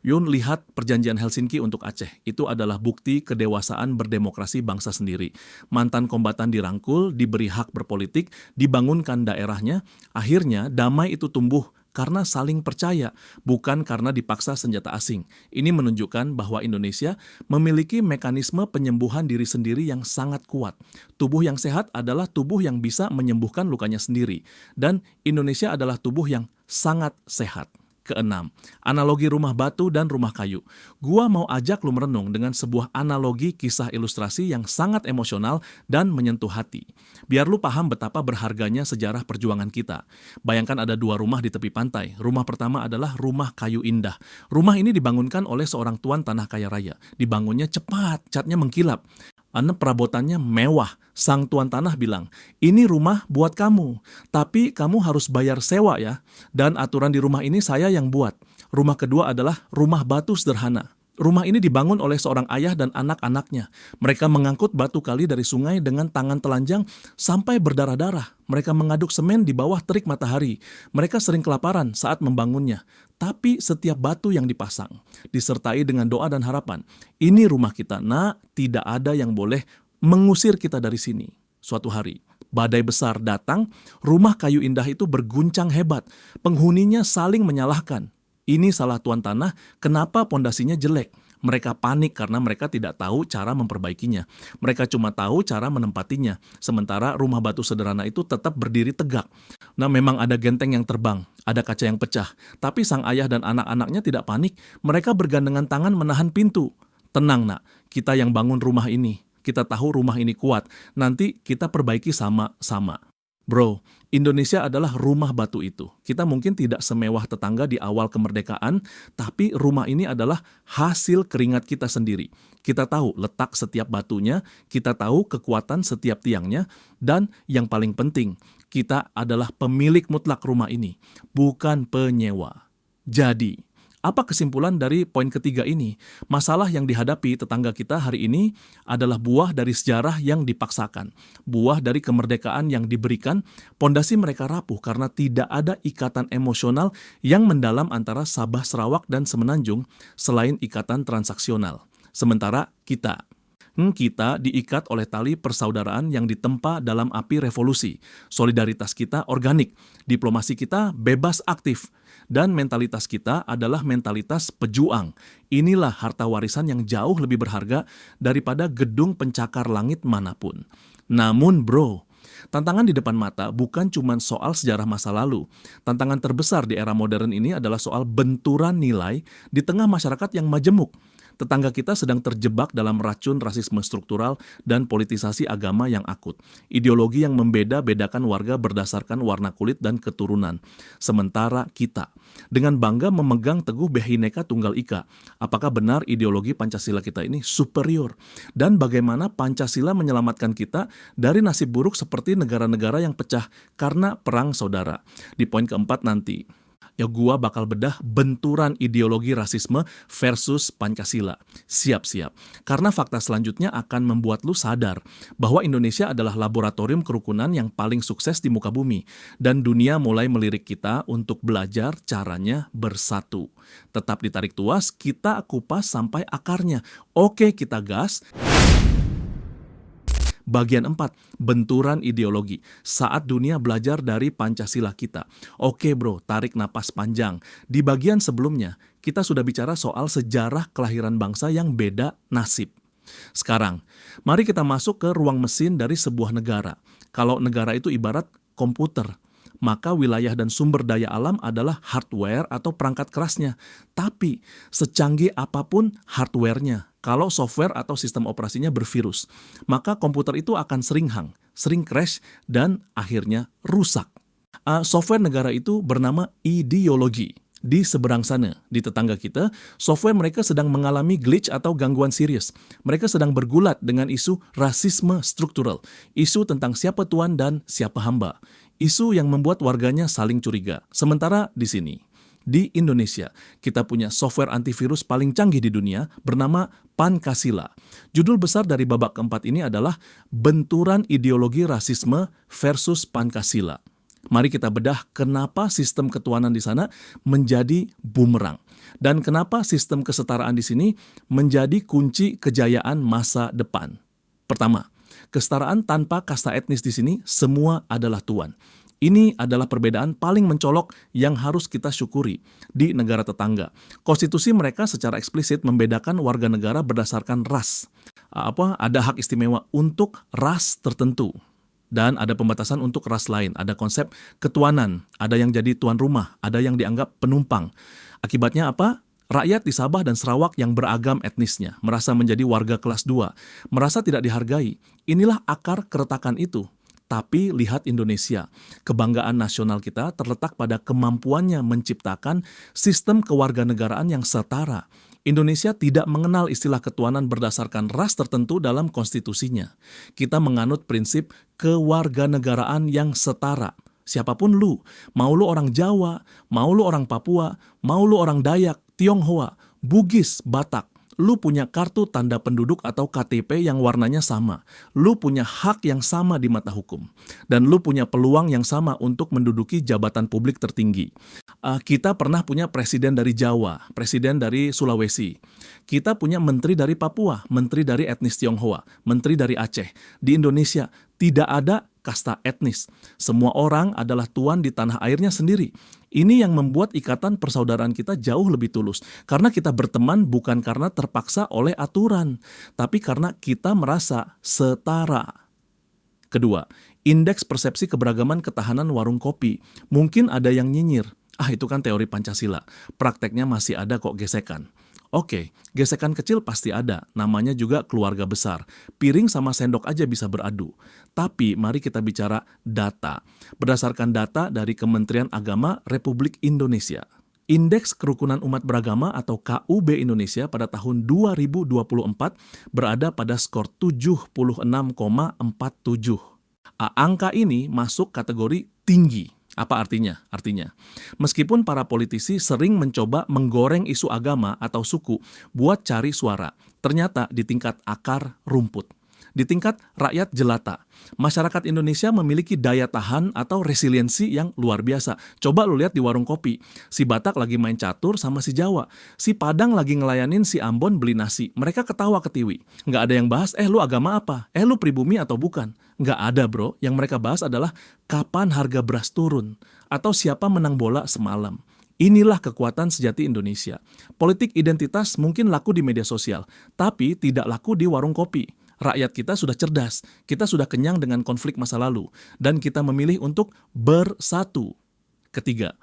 Yun, lihat perjanjian Helsinki untuk Aceh. Itu adalah bukti kedewasaan berdemokrasi bangsa sendiri. Mantan kombatan dirangkul, diberi hak berpolitik, dibangunkan daerahnya. Akhirnya damai itu tumbuh karena saling percaya, bukan karena dipaksa senjata asing. Ini menunjukkan bahwa Indonesia memiliki mekanisme penyembuhan diri sendiri yang sangat kuat. Tubuh yang sehat adalah tubuh yang bisa menyembuhkan lukanya sendiri. Dan Indonesia adalah tubuh yang sangat sehat. Keenam, analogi rumah batu dan rumah kayu. Gua mau ajak lu merenung dengan sebuah analogi kisah ilustrasi yang sangat emosional dan menyentuh hati. Biar lu paham betapa berharganya sejarah perjuangan kita. Bayangkan ada dua rumah di tepi pantai. Rumah pertama adalah rumah kayu indah. Rumah ini dibangunkan oleh seorang tuan tanah kaya raya. Dibangunnya cepat, catnya mengkilap. Perabotannya mewah. Sang tuan tanah bilang, ini rumah buat kamu, tapi kamu harus bayar sewa ya. Dan aturan di rumah ini saya yang buat. Rumah kedua adalah rumah batu sederhana. Rumah ini dibangun oleh seorang ayah dan anak-anaknya. Mereka mengangkut batu kali dari sungai dengan tangan telanjang sampai berdarah-darah. Mereka mengaduk semen di bawah terik matahari. Mereka sering kelaparan saat membangunnya. Tapi setiap batu yang dipasang disertai dengan doa dan harapan. Ini rumah kita, nak, tidak ada yang boleh mengusir kita dari sini. Suatu hari, badai besar datang, rumah kayu indah itu berguncang hebat. Penghuninya saling menyalahkan. Ini salah tuan tanah, kenapa pondasinya jelek? Mereka panik karena mereka tidak tahu cara memperbaikinya. Mereka cuma tahu cara menempatinya. Sementara rumah batu sederhana itu tetap berdiri tegak. Nah, memang ada genteng yang terbang, ada kaca yang pecah. Tapi sang ayah dan anak-anaknya tidak panik. Mereka bergandengan tangan menahan pintu. Tenang, nak, kita yang bangun rumah ini. Kita tahu rumah ini kuat. Nanti kita perbaiki sama-sama. Bro, Indonesia adalah rumah batu itu. Kita mungkin tidak semewah tetangga di awal kemerdekaan, tapi rumah ini adalah hasil keringat kita sendiri. Kita tahu letak setiap batunya, kita tahu kekuatan setiap tiangnya, dan yang paling penting, kita adalah pemilik mutlak rumah ini, bukan penyewa. Jadi, apa kesimpulan dari poin ketiga ini? Masalah yang dihadapi tetangga kita hari ini adalah buah dari sejarah yang dipaksakan. Buah dari kemerdekaan yang diberikan, pondasi mereka rapuh karena tidak ada ikatan emosional yang mendalam antara Sabah, Sarawak, dan Semenanjung selain ikatan transaksional. Sementara kita diikat oleh tali persaudaraan yang ditempa dalam api revolusi. Solidaritas kita organik, diplomasi kita bebas aktif, dan mentalitas kita adalah mentalitas pejuang. Inilah harta warisan yang jauh lebih berharga daripada gedung pencakar langit manapun. Namun bro, tantangan di depan mata bukan cuma soal sejarah masa lalu. Tantangan terbesar di era modern ini adalah soal benturan nilai di tengah masyarakat yang majemuk. Tetangga kita sedang terjebak dalam racun rasisme struktural dan politisasi agama yang akut. Ideologi yang membeda-bedakan warga berdasarkan warna kulit dan keturunan. Sementara kita, dengan bangga memegang teguh Bhinneka Tunggal Ika, apakah benar ideologi Pancasila kita ini superior? Dan bagaimana Pancasila menyelamatkan kita dari nasib buruk seperti negara-negara yang pecah karena perang saudara? Di poin keempat nanti, ya gua bakal bedah benturan ideologi rasisme versus Pancasila. Siap-siap. Karena fakta selanjutnya akan membuat lu sadar bahwa Indonesia adalah laboratorium kerukunan yang paling sukses di muka bumi. Dan dunia mulai melirik kita untuk belajar caranya bersatu. Tetap ditarik tuas, kita kupas sampai akarnya. Oke, kita gas. Bagian 4, benturan ideologi. Saat dunia belajar dari Pancasila kita. Oke bro, tarik napas panjang. Di bagian sebelumnya, kita sudah bicara soal sejarah kelahiran bangsa yang beda nasib. Sekarang, mari kita masuk ke ruang mesin dari sebuah negara. Kalau negara itu ibarat komputer, maka wilayah dan sumber daya alam adalah hardware atau perangkat kerasnya. Tapi, secanggih apapun hardware-nya, kalau software atau sistem operasinya bervirus, maka komputer itu akan sering hang, sering crash, dan akhirnya rusak. Software negara itu bernama ideologi. Di seberang sana, di tetangga kita, software mereka sedang mengalami glitch atau gangguan serius. Mereka sedang bergulat dengan isu rasisme struktural, isu tentang siapa tuan dan siapa hamba, isu yang membuat warganya saling curiga. Sementara di sini, di Indonesia, kita punya software antivirus paling canggih di dunia bernama Pancasila. Judul besar dari babak keempat ini adalah benturan ideologi rasisme versus Pancasila. Mari kita bedah kenapa sistem ketuanan di sana menjadi bumerang dan kenapa sistem kesetaraan di sini menjadi kunci kejayaan masa depan. Pertama, kesetaraan tanpa kasta etnis di sini semua adalah tuan. Ini adalah perbedaan paling mencolok yang harus kita syukuri di negara tetangga. Konstitusi mereka secara eksplisit membedakan warga negara berdasarkan ras. Ada hak istimewa untuk ras tertentu. Dan ada pembatasan untuk ras lain. Ada konsep ketuanan, ada yang jadi tuan rumah, ada yang dianggap penumpang. Akibatnya apa? Rakyat di Sabah dan Sarawak yang beragam etnisnya, merasa menjadi warga kelas 2, merasa tidak dihargai. Inilah akar keretakan itu. Tapi lihat Indonesia, kebanggaan nasional kita terletak pada kemampuannya menciptakan sistem kewarganegaraan yang setara. Indonesia tidak mengenal istilah ketuanan berdasarkan ras tertentu dalam konstitusinya. Kita menganut prinsip kewarganegaraan yang setara. Siapapun lu, mau lu orang Jawa, mau lu orang Papua, mau lu orang Dayak, Tionghoa, Bugis, Batak, lu punya kartu tanda penduduk atau KTP yang warnanya sama. Lu punya hak yang sama di mata hukum. Dan lu punya peluang yang sama untuk menduduki jabatan publik tertinggi. Kita pernah punya presiden dari Jawa, presiden dari Sulawesi. Kita punya menteri dari Papua, menteri dari etnis Tionghoa, menteri dari Aceh. Di Indonesia tidak ada kasta etnis. Semua orang adalah tuan di tanah airnya sendiri. Ini yang membuat ikatan persaudaraan kita jauh lebih tulus. Karena kita berteman bukan karena terpaksa oleh aturan, tapi karena kita merasa setara. Kedua, indeks persepsi keberagaman ketahanan warung kopi. Mungkin ada yang nyinyir. Itu kan teori Pancasila. Prakteknya masih ada kok gesekan. Oke, gesekan kecil pasti ada, namanya juga keluarga besar. Piring sama sendok aja bisa beradu. Tapi mari kita bicara data. Berdasarkan data dari Kementerian Agama Republik Indonesia, Indeks Kerukunan Umat Beragama atau KUB Indonesia pada tahun 2024 berada pada skor 76,47. Angka ini masuk kategori tinggi. Apa artinya? Artinya, meskipun para politisi sering mencoba menggoreng isu agama atau suku buat cari suara, ternyata di tingkat akar rumput, di tingkat rakyat jelata, masyarakat Indonesia memiliki daya tahan atau resiliensi yang luar biasa. Coba lu lihat di warung kopi, si Batak lagi main catur sama si Jawa, si Padang lagi ngelayanin si Ambon beli nasi, mereka ketawa ketiwi. Nggak ada yang bahas, lu agama apa? Lu pribumi atau bukan? Nggak ada bro, yang mereka bahas adalah kapan harga beras turun, atau siapa menang bola semalam. Inilah kekuatan sejati Indonesia. Politik identitas mungkin laku di media sosial, tapi tidak laku di warung kopi. Rakyat kita sudah cerdas, kita sudah kenyang dengan konflik masa lalu, dan kita memilih untuk bersatu. Ketiga,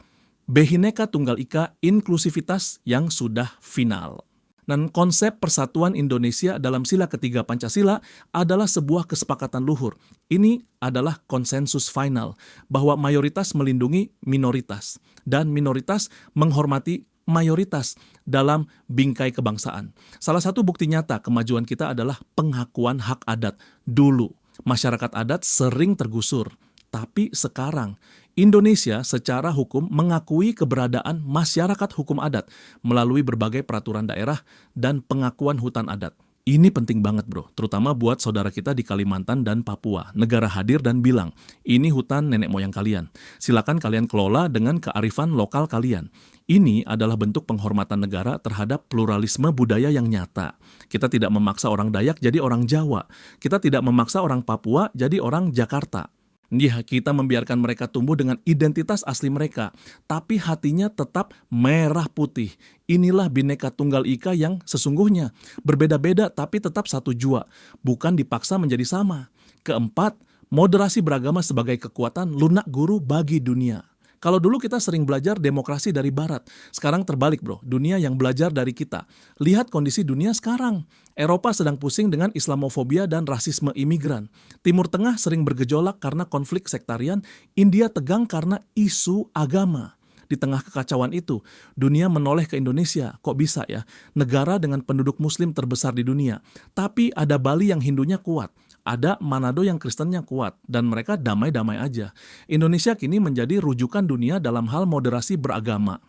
Bhinneka Tunggal Ika inklusivitas yang sudah final. Dan konsep persatuan Indonesia dalam sila ketiga Pancasila adalah sebuah kesepakatan luhur. Ini adalah konsensus final bahwa mayoritas melindungi minoritas dan minoritas menghormati mayoritas dalam bingkai kebangsaan. Salah satu bukti nyata kemajuan kita adalah pengakuan hak adat. Dulu, masyarakat adat sering tergusur, tapi sekarang Indonesia secara hukum mengakui keberadaan masyarakat hukum adat melalui berbagai peraturan daerah dan pengakuan hutan adat. Ini penting banget bro, terutama buat saudara kita di Kalimantan dan Papua. Negara hadir dan bilang, ini hutan nenek moyang kalian. Silakan kalian kelola dengan kearifan lokal kalian. Ini adalah bentuk penghormatan negara terhadap pluralisme budaya yang nyata. Kita tidak memaksa orang Dayak jadi orang Jawa. Kita tidak memaksa orang Papua jadi orang Jakarta. Ya, kita membiarkan mereka tumbuh dengan identitas asli mereka, tapi hatinya tetap merah putih. Inilah Bhinneka Tunggal Ika yang sesungguhnya. Berbeda-beda tapi tetap satu jua, bukan dipaksa menjadi sama. Keempat, moderasi beragama sebagai kekuatan lunak guru bagi dunia. Kalau dulu kita sering belajar demokrasi dari barat, sekarang terbalik bro, dunia yang belajar dari kita. Lihat kondisi dunia sekarang. Eropa sedang pusing dengan Islamofobia dan rasisme imigran. Timur Tengah sering bergejolak karena konflik sektarian, India tegang karena isu agama. Di tengah kekacauan itu, dunia menoleh ke Indonesia. Kok bisa ya? Negara dengan penduduk muslim terbesar di dunia. Tapi ada Bali yang Hindunya kuat. Ada Manado yang Kristennya kuat, dan mereka damai-damai aja. Indonesia kini menjadi rujukan dunia dalam hal moderasi beragama.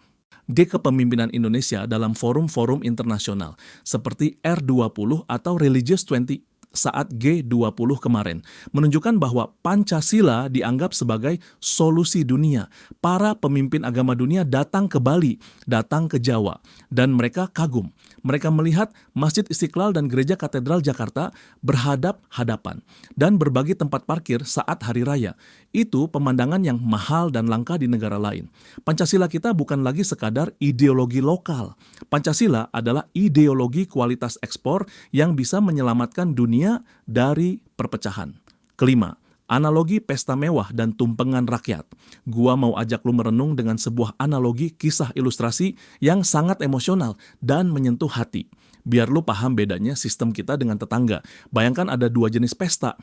Di kepemimpinan Indonesia dalam forum-forum internasional, seperti R20 atau Religious 20 saat G20 kemarin, menunjukkan bahwa Pancasila dianggap sebagai solusi dunia. Para pemimpin agama dunia datang ke Bali, datang ke Jawa, dan mereka kagum. Mereka melihat Masjid Istiqlal dan Gereja Katedral Jakarta berhadap-hadapan dan berbagi tempat parkir saat hari raya. Itu pemandangan yang mahal dan langka di negara lain. Pancasila kita bukan lagi sekadar ideologi lokal. Pancasila adalah ideologi kualitas ekspor yang bisa menyelamatkan dunia dari perpecahan. Kelima, analogi pesta mewah dan tumpengan rakyat. Gua mau ajak lu merenung dengan sebuah analogi kisah ilustrasi yang sangat emosional dan menyentuh hati. Biar lu paham bedanya sistem kita dengan tetangga. Bayangkan ada dua jenis pesta.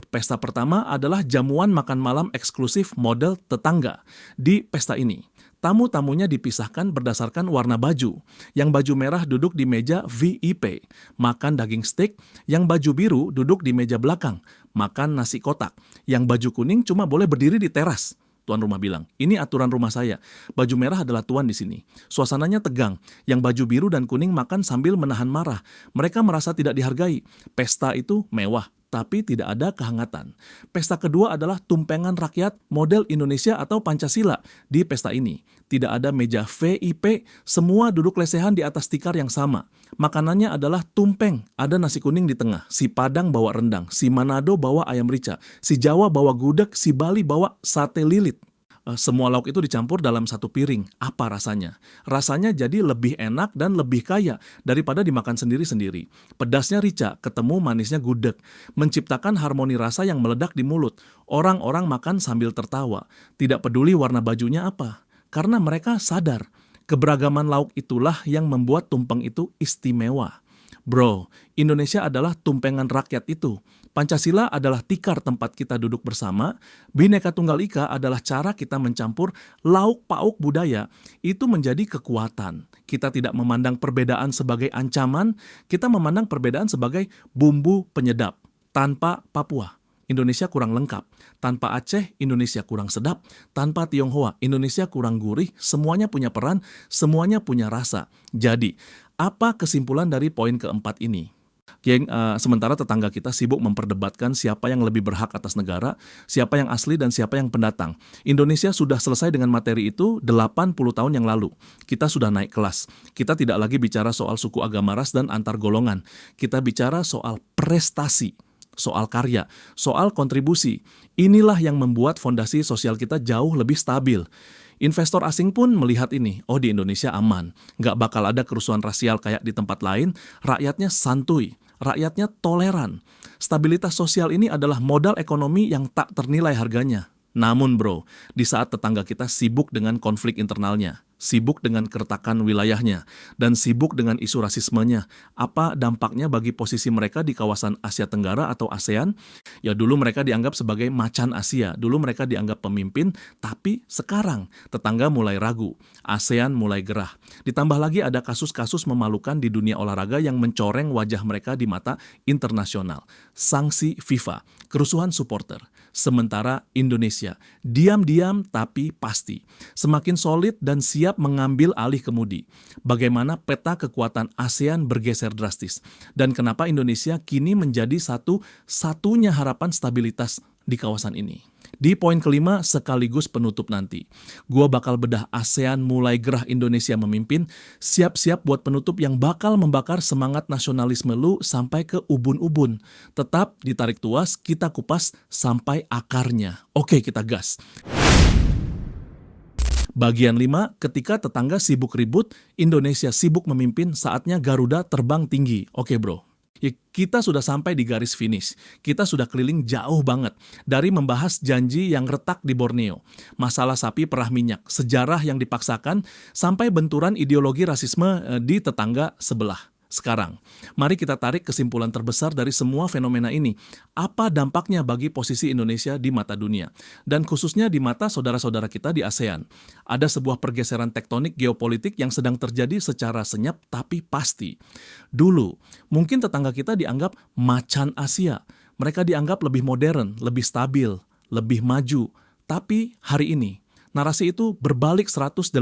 Pesta pertama adalah jamuan makan malam eksklusif model tetangga. Di pesta ini, tamu-tamunya dipisahkan berdasarkan warna baju. Yang baju merah duduk di meja VIP, makan daging steak. Yang baju biru duduk di meja belakang, makan nasi kotak. Yang baju kuning cuma boleh berdiri di teras. Tuan rumah bilang, ini aturan rumah saya. Baju merah adalah tuan di sini. Suasananya tegang. Yang baju biru dan kuning makan sambil menahan marah. Mereka merasa tidak dihargai. Pesta itu mewah, tapi tidak ada kehangatan. Pesta kedua adalah tumpengan rakyat model Indonesia atau Pancasila. Di pesta ini, tidak ada meja VIP, semua duduk lesehan di atas tikar yang sama. Makanannya adalah tumpeng, ada nasi kuning di tengah, si Padang bawa rendang, si Manado bawa ayam rica, si Jawa bawa gudeg, si Bali bawa sate lilit. Semua lauk itu dicampur dalam satu piring. Apa rasanya? Rasanya jadi lebih enak dan lebih kaya daripada dimakan sendiri-sendiri. Pedasnya rica, ketemu manisnya gudeg. Menciptakan harmoni rasa yang meledak di mulut. Orang-orang makan sambil tertawa. Tidak peduli warna bajunya apa. Karena mereka sadar, keberagaman lauk itulah yang membuat tumpeng itu istimewa. Bro, Indonesia adalah tumpengan rakyat itu. Pancasila adalah tikar tempat kita duduk bersama. Bhinneka Tunggal Ika adalah cara kita mencampur lauk pauk budaya. Itu menjadi kekuatan. Kita tidak memandang perbedaan sebagai ancaman, kita memandang perbedaan sebagai bumbu penyedap. Tanpa Papua, Indonesia kurang lengkap. Tanpa Aceh, Indonesia kurang sedap. Tanpa Tionghoa, Indonesia kurang gurih. Semuanya punya peran, semuanya punya rasa. Jadi, apa kesimpulan dari poin keempat ini? Geng, sementara tetangga kita sibuk memperdebatkan siapa yang lebih berhak atas negara, siapa yang asli dan siapa yang pendatang. Indonesia sudah selesai dengan materi itu 80 tahun yang lalu. Kita sudah naik kelas. Kita tidak lagi bicara soal suku, agama, ras, dan antar golongan. Kita bicara soal prestasi, soal karya, soal kontribusi. Inilah yang membuat fondasi sosial kita jauh lebih stabil. Investor asing pun melihat ini, oh di Indonesia aman, nggak bakal ada kerusuhan rasial kayak di tempat lain, rakyatnya santuy, rakyatnya toleran. Stabilitas sosial ini adalah modal ekonomi yang tak ternilai harganya. Namun bro, di saat tetangga kita sibuk dengan konflik internalnya, sibuk dengan keretakan wilayahnya, dan sibuk dengan isu rasismenya. Apa dampaknya bagi posisi mereka di kawasan Asia Tenggara atau ASEAN? Ya dulu mereka dianggap sebagai macan Asia, dulu mereka dianggap pemimpin, tapi sekarang tetangga mulai ragu, ASEAN mulai gerah. Ditambah lagi ada kasus-kasus memalukan di dunia olahraga yang mencoreng wajah mereka di mata internasional. Sanksi FIFA, kerusuhan supporter. Sementara Indonesia, diam-diam tapi pasti, semakin solid dan siap mengambil alih kemudi. Bagaimana peta kekuatan ASEAN bergeser drastis, dan kenapa Indonesia kini menjadi satu-satunya harapan stabilitas di kawasan ini. Di poin kelima sekaligus penutup nanti, gua bakal bedah ASEAN mulai gerah Indonesia memimpin, siap-siap buat penutup yang bakal membakar semangat nasionalisme lu sampai ke ubun-ubun. Tetap ditarik tuas, kita kupas sampai akarnya. Oke, kita gas. Bagian 5, ketika tetangga sibuk ribut, Indonesia sibuk memimpin, saatnya Garuda terbang tinggi. Oke bro. Ya, kita sudah sampai di garis finish. Kita sudah keliling jauh banget. Dari membahas janji yang retak di Borneo, masalah sapi perah minyak, sejarah yang dipaksakan, sampai benturan ideologi rasisme di tetangga sebelah. Sekarang, mari kita tarik kesimpulan terbesar dari semua fenomena ini. Apa dampaknya bagi posisi Indonesia di mata dunia? Dan khususnya di mata saudara-saudara kita di ASEAN. Ada sebuah pergeseran tektonik geopolitik yang sedang terjadi secara senyap tapi pasti. Dulu, mungkin tetangga kita dianggap macan Asia. Mereka dianggap lebih modern, lebih stabil, lebih maju. Tapi hari ini, narasi itu berbalik 180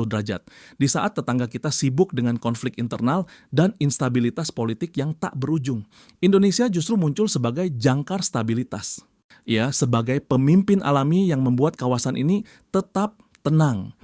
derajat di saat tetangga kita sibuk dengan konflik internal dan instabilitas politik yang tak berujung. Indonesia justru muncul sebagai jangkar stabilitas. Ya, sebagai pemimpin alami yang membuat kawasan ini tetap tenang.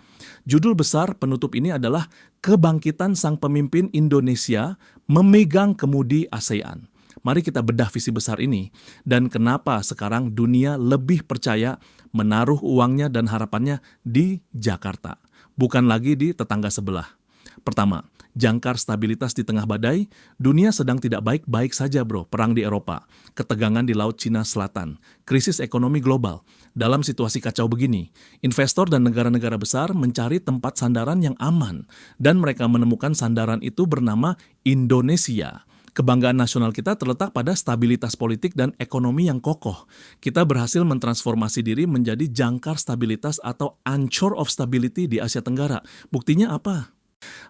Judul besar penutup ini adalah Kebangkitan Sang Pemimpin Indonesia Memegang Kemudi ASEAN. Mari kita bedah visi besar ini dan kenapa sekarang dunia lebih percaya menaruh uangnya dan harapannya di Jakarta, bukan lagi di tetangga sebelah. Pertama, jangkar stabilitas di tengah badai, dunia sedang tidak baik-baik saja bro, perang di Eropa, ketegangan di Laut Cina Selatan, krisis ekonomi global. Dalam situasi kacau begini, investor dan negara-negara besar mencari tempat sandaran yang aman, dan mereka menemukan sandaran itu bernama Indonesia. Kebanggaan nasional kita terletak pada stabilitas politik dan ekonomi yang kokoh. Kita berhasil mentransformasi diri menjadi jangkar stabilitas atau anchor of stability di Asia Tenggara. Buktinya apa?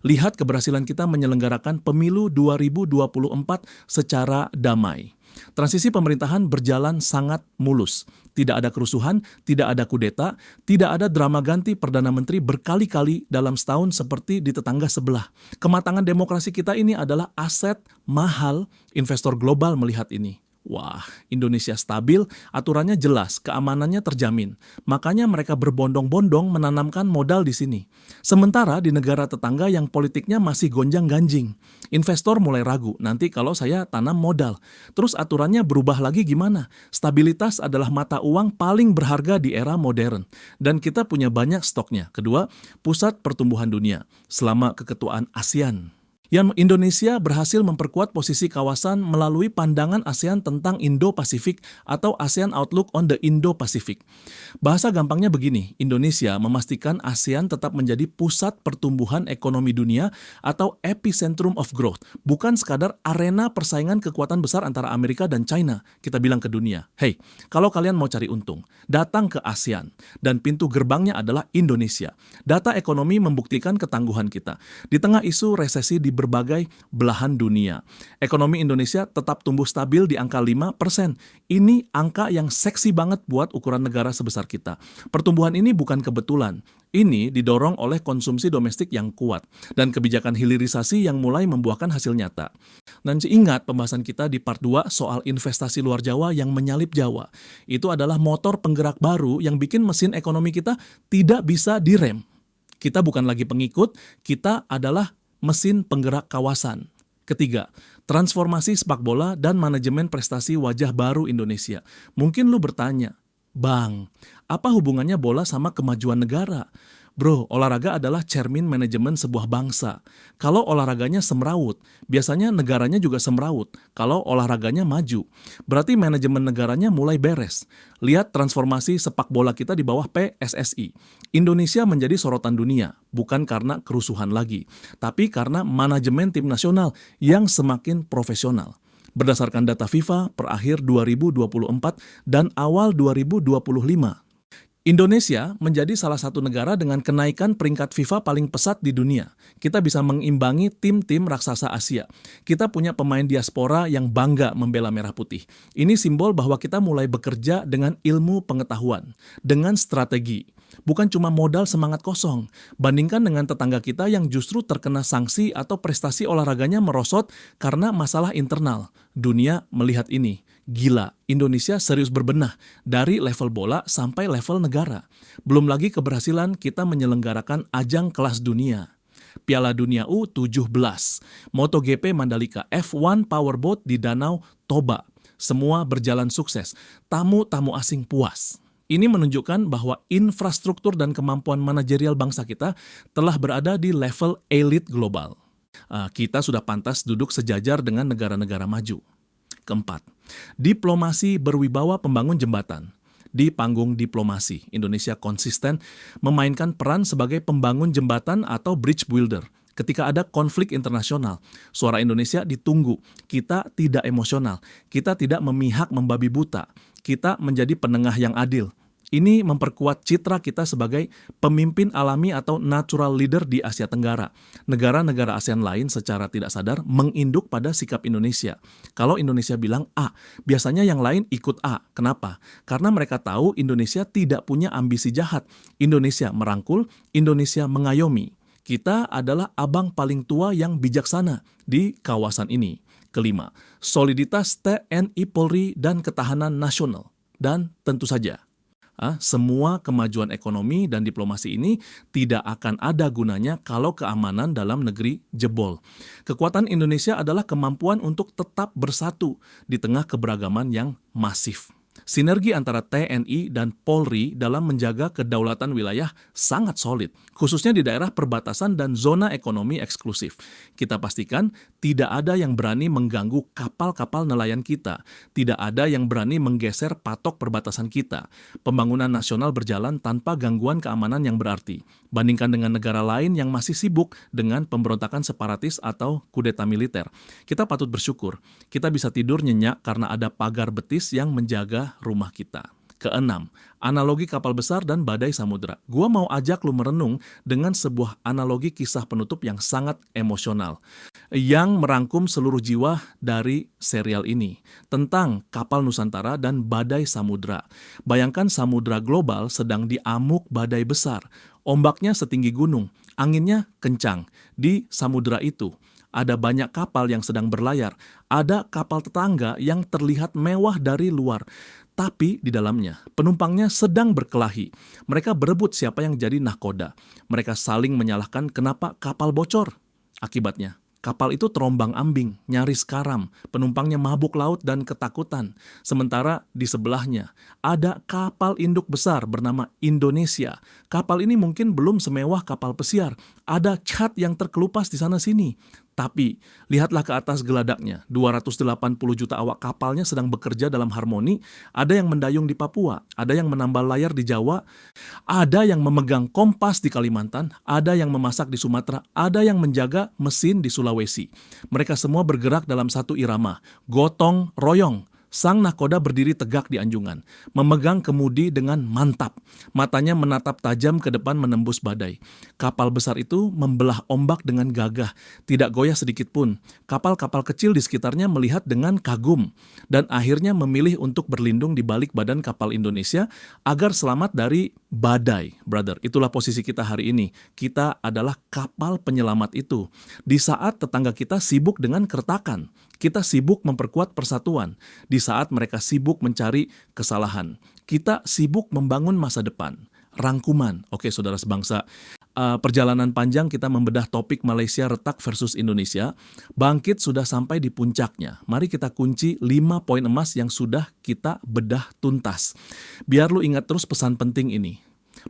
Lihat keberhasilan kita menyelenggarakan pemilu 2024 secara damai. Transisi pemerintahan berjalan sangat mulus. Tidak ada kerusuhan, tidak ada kudeta, tidak ada drama ganti Perdana Menteri berkali-kali dalam setahun seperti di tetangga sebelah. Kematangan demokrasi kita ini adalah aset mahal, investor global melihat ini. Wah, Indonesia stabil, aturannya jelas, keamanannya terjamin. Makanya mereka berbondong-bondong menanamkan modal di sini. Sementara di negara tetangga yang politiknya masih gonjang-ganjing, investor mulai ragu, nanti kalau saya tanam modal. Terus aturannya berubah lagi gimana? Stabilitas adalah mata uang paling berharga di era modern. Dan kita punya banyak stoknya. Kedua, pusat pertumbuhan dunia selama keketuaan ASEAN. Yang Indonesia berhasil memperkuat posisi kawasan melalui pandangan ASEAN tentang Indo-Pasifik atau ASEAN Outlook on the Indo-Pacific. Bahasa gampangnya begini, Indonesia memastikan ASEAN tetap menjadi pusat pertumbuhan ekonomi dunia atau epicentrum of growth, bukan sekadar arena persaingan kekuatan besar antara Amerika dan China. Kita bilang ke dunia, hey, kalau kalian mau cari untung, datang ke ASEAN, dan pintu gerbangnya adalah Indonesia. Data ekonomi membuktikan ketangguhan kita. Di tengah isu resesi di berbagai belahan dunia, ekonomi Indonesia tetap tumbuh stabil di angka 5%. Ini angka yang seksi banget buat ukuran negara sebesar kita. Pertumbuhan ini bukan kebetulan. Ini didorong oleh konsumsi domestik yang kuat dan kebijakan hilirisasi yang mulai membuahkan hasil nyata. Dan ingat pembahasan kita di part 2 soal investasi luar Jawa yang menyalip Jawa. Itu adalah motor penggerak baru yang bikin mesin ekonomi kita tidak bisa direm. Kita bukan lagi pengikut, kita adalah mesin penggerak kawasan. Ketiga, transformasi sepak bola dan manajemen prestasi wajah baru Indonesia. Mungkin lu bertanya, Bang, apa hubungannya bola sama kemajuan negara? Bro, olahraga adalah cermin manajemen sebuah bangsa. Kalau olahraganya semrawut, biasanya negaranya juga semrawut. Kalau olahraganya maju, berarti manajemen negaranya mulai beres. Lihat transformasi sepak bola kita di bawah PSSI. Indonesia menjadi sorotan dunia, bukan karena kerusuhan lagi, tapi karena manajemen tim nasional yang semakin profesional. Berdasarkan data FIFA per akhir 2024 dan awal 2025, Indonesia menjadi salah satu negara dengan kenaikan peringkat FIFA paling pesat di dunia. Kita bisa mengimbangi tim-tim raksasa Asia. Kita punya pemain diaspora yang bangga membela merah putih. Ini simbol bahwa kita mulai bekerja dengan ilmu pengetahuan, dengan strategi. Bukan cuma modal semangat kosong. Bandingkan dengan tetangga kita yang justru terkena sanksi atau prestasi olahraganya merosot karena masalah internal. Dunia melihat ini. Gila, Indonesia serius berbenah dari level bola sampai level negara. Belum lagi keberhasilan kita menyelenggarakan ajang kelas dunia. Piala Dunia U17, MotoGP Mandalika, F1 Powerboat di Danau Toba. Semua berjalan sukses. Tamu-tamu asing puas. Ini menunjukkan bahwa infrastruktur dan kemampuan manajerial bangsa kita telah berada di level elit global. Kita sudah pantas duduk sejajar dengan negara-negara maju. Keempat, diplomasi berwibawa pembangun jembatan. Di panggung diplomasi, Indonesia konsisten memainkan peran sebagai pembangun jembatan atau bridge builder. Ketika ada konflik internasional, suara Indonesia ditunggu. Kita tidak emosional, kita tidak memihak membabi buta. Kita menjadi penengah yang adil. Ini memperkuat citra kita sebagai pemimpin alami atau natural leader di Asia Tenggara. Negara-negara ASEAN lain secara tidak sadar menginduk pada sikap Indonesia. Kalau Indonesia bilang A, biasanya yang lain ikut A. Kenapa? Karena mereka tahu Indonesia tidak punya ambisi jahat. Indonesia merangkul, Indonesia mengayomi. Kita adalah abang paling tua yang bijaksana di kawasan ini. Kelima, soliditas TNI Polri dan ketahanan nasional. Dan tentu saja, semua kemajuan ekonomi dan diplomasi ini tidak akan ada gunanya kalau keamanan dalam negeri jebol. Kekuatan Indonesia adalah kemampuan untuk tetap bersatu di tengah keberagaman yang masif. Sinergi antara TNI dan Polri dalam menjaga kedaulatan wilayah sangat solid, khususnya di daerah perbatasan dan zona ekonomi eksklusif. Kita pastikan tidak ada yang berani mengganggu kapal-kapal nelayan kita, tidak ada yang berani menggeser patok perbatasan kita. Pembangunan nasional berjalan tanpa gangguan keamanan yang berarti. Bandingkan dengan negara lain yang masih sibuk dengan pemberontakan separatis atau kudeta militer. Kita patut bersyukur, kita bisa tidur nyenyak karena ada pagar betis yang menjaga rumah kita. Keenam, analogi kapal besar dan badai samudera. Gua mau ajak lu merenung dengan sebuah analogi kisah penutup yang sangat emosional, yang merangkum seluruh jiwa dari serial ini, tentang kapal Nusantara dan badai samudera. Bayangkan samudera global sedang diamuk badai besar, ombaknya setinggi gunung, anginnya kencang. Di samudera itu, ada banyak kapal yang sedang berlayar, ada kapal tetangga yang terlihat mewah dari luar, tapi di dalamnya penumpangnya sedang berkelahi. Mereka berebut siapa yang jadi nahkoda. Mereka saling menyalahkan kenapa kapal bocor. Akibatnya, kapal itu terombang-ambing, nyaris karam, penumpangnya mabuk laut dan ketakutan. Sementara di sebelahnya ada kapal induk besar bernama Indonesia. Kapal ini mungkin belum semewah kapal pesiar. Ada cat yang terkelupas di sana-sini. Tapi, lihatlah ke atas geladaknya, 280 juta awak kapalnya sedang bekerja dalam harmoni, ada yang mendayung di Papua, ada yang menambal layar di Jawa, ada yang memegang kompas di Kalimantan, ada yang memasak di Sumatera, ada yang menjaga mesin di Sulawesi. Mereka semua bergerak dalam satu irama, gotong royong. Sang nahkoda berdiri tegak di anjungan, memegang kemudi dengan mantap. Matanya menatap tajam ke depan menembus badai. Kapal besar itu membelah ombak dengan gagah, tidak goyah sedikit pun. Kapal-kapal kecil di sekitarnya melihat dengan kagum, dan akhirnya memilih untuk berlindung di balik badan kapal Indonesia agar selamat dari badai. Brother, itulah posisi kita hari ini. Kita adalah kapal penyelamat itu. Di saat tetangga kita sibuk dengan keretakan, kita sibuk memperkuat persatuan. Di saat mereka sibuk mencari kesalahan, kita sibuk membangun masa depan. Rangkuman, oke saudara sebangsa, perjalanan panjang kita membedah topik Malaysia retak versus Indonesia. Bangkit sudah sampai di puncaknya. Mari kita kunci 5 poin emas yang sudah kita bedah tuntas. Biar lu ingat terus pesan penting ini.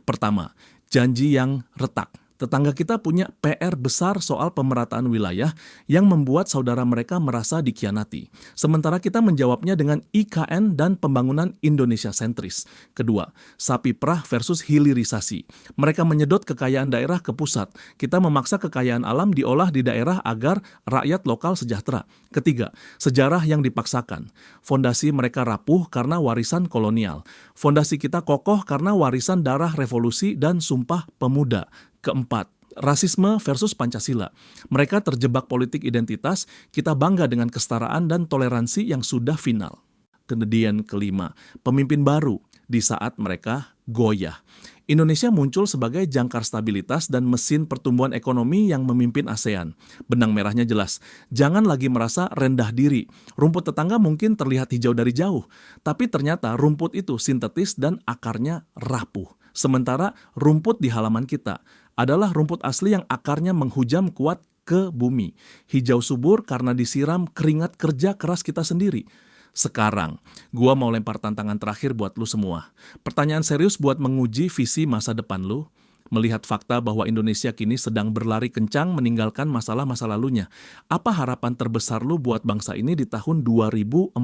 Pertama, janji yang retak. Tetangga kita punya PR besar soal pemerataan wilayah yang membuat saudara mereka merasa dikhianati. Sementara kita menjawabnya dengan IKN dan pembangunan Indonesia sentris. Kedua, sapi perah versus hilirisasi. Mereka menyedot kekayaan daerah ke pusat. Kita memaksa kekayaan alam diolah di daerah agar rakyat lokal sejahtera. Ketiga, sejarah yang dipaksakan. Fondasi mereka rapuh karena warisan kolonial. Fondasi kita kokoh karena warisan darah revolusi dan sumpah pemuda. Keempat, rasisme versus Pancasila. Mereka terjebak politik identitas, kita bangga dengan kesetaraan dan toleransi yang sudah final. Kemudian kelima, pemimpin baru di saat mereka goyah. Indonesia muncul sebagai jangkar stabilitas dan mesin pertumbuhan ekonomi yang memimpin ASEAN. Benang merahnya jelas, jangan lagi merasa rendah diri. Rumput tetangga mungkin terlihat hijau dari jauh, tapi ternyata rumput itu sintetis dan akarnya rapuh. Sementara rumput di halaman kita adalah rumput asli yang akarnya menghujam kuat ke bumi. Hijau subur karena disiram keringat kerja keras kita sendiri. Sekarang, gua mau lempar tantangan terakhir buat lu semua. Pertanyaan serius buat menguji visi masa depan lu. Melihat fakta bahwa Indonesia kini sedang berlari kencang meninggalkan masalah-masa lalunya. Apa harapan terbesar lu buat bangsa ini di tahun 2045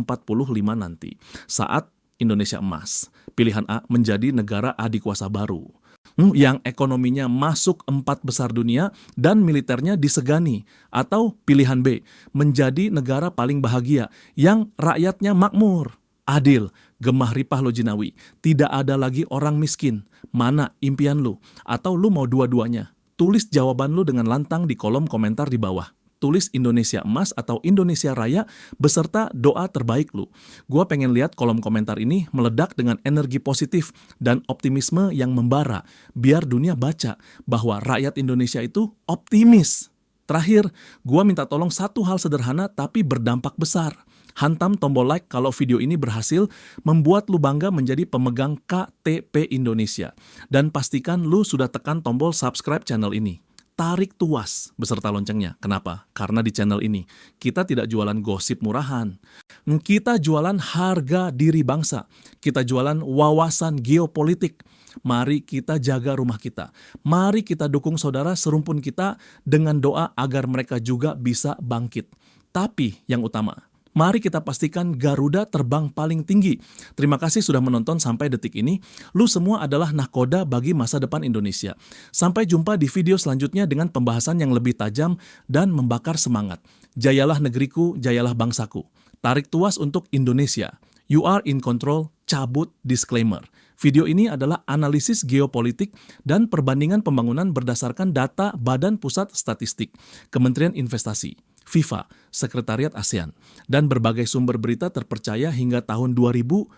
nanti? Saat Indonesia emas. Pilihan A, menjadi negara adikuasa baru. Yang ekonominya masuk 4 besar dunia dan militernya disegani. Atau pilihan B, menjadi negara paling bahagia yang rakyatnya makmur, adil, gemah ripah lo jinawi. Tidak ada lagi orang miskin. Mana impian lu? Atau lu mau dua-duanya? Tulis jawaban lu dengan lantang di kolom komentar di bawah. Tulis Indonesia Emas atau Indonesia Raya beserta doa terbaik lu. Gua pengen lihat kolom komentar ini meledak dengan energi positif dan optimisme yang membara, biar dunia baca bahwa rakyat Indonesia itu optimis. Terakhir, gua minta tolong satu hal sederhana tapi berdampak besar. Hantam tombol like kalau video ini berhasil membuat lu bangga menjadi pemegang KTP Indonesia. Dan pastikan lu sudah tekan tombol subscribe channel ini. Tarik tuas beserta loncengnya. Kenapa? Karena di channel ini kita tidak jualan gosip murahan. Kita jualan harga diri bangsa. Kita jualan wawasan geopolitik. Mari kita jaga rumah kita. Mari kita dukung saudara serumpun kita dengan doa agar mereka juga bisa bangkit. Tapi yang utama, mari kita pastikan Garuda terbang paling tinggi. Terima kasih sudah menonton sampai detik ini. Lu semua adalah nahkoda bagi masa depan Indonesia. Sampai jumpa di video selanjutnya dengan pembahasan yang lebih tajam dan membakar semangat. Jayalah negeriku, jayalah bangsaku. Tarik tuas untuk Indonesia. You are in control, cabut disclaimer. Video ini adalah analisis geopolitik dan perbandingan pembangunan berdasarkan data Badan Pusat Statistik, Kementerian Investasi, FIFA, Sekretariat ASEAN, dan berbagai sumber berita terpercaya hingga tahun 2026.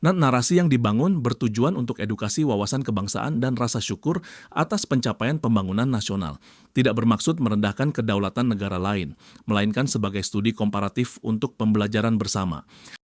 Narasi yang dibangun bertujuan untuk edukasi wawasan kebangsaan dan rasa syukur atas pencapaian pembangunan nasional. Tidak bermaksud merendahkan kedaulatan negara lain, melainkan sebagai studi komparatif untuk pembelajaran bersama.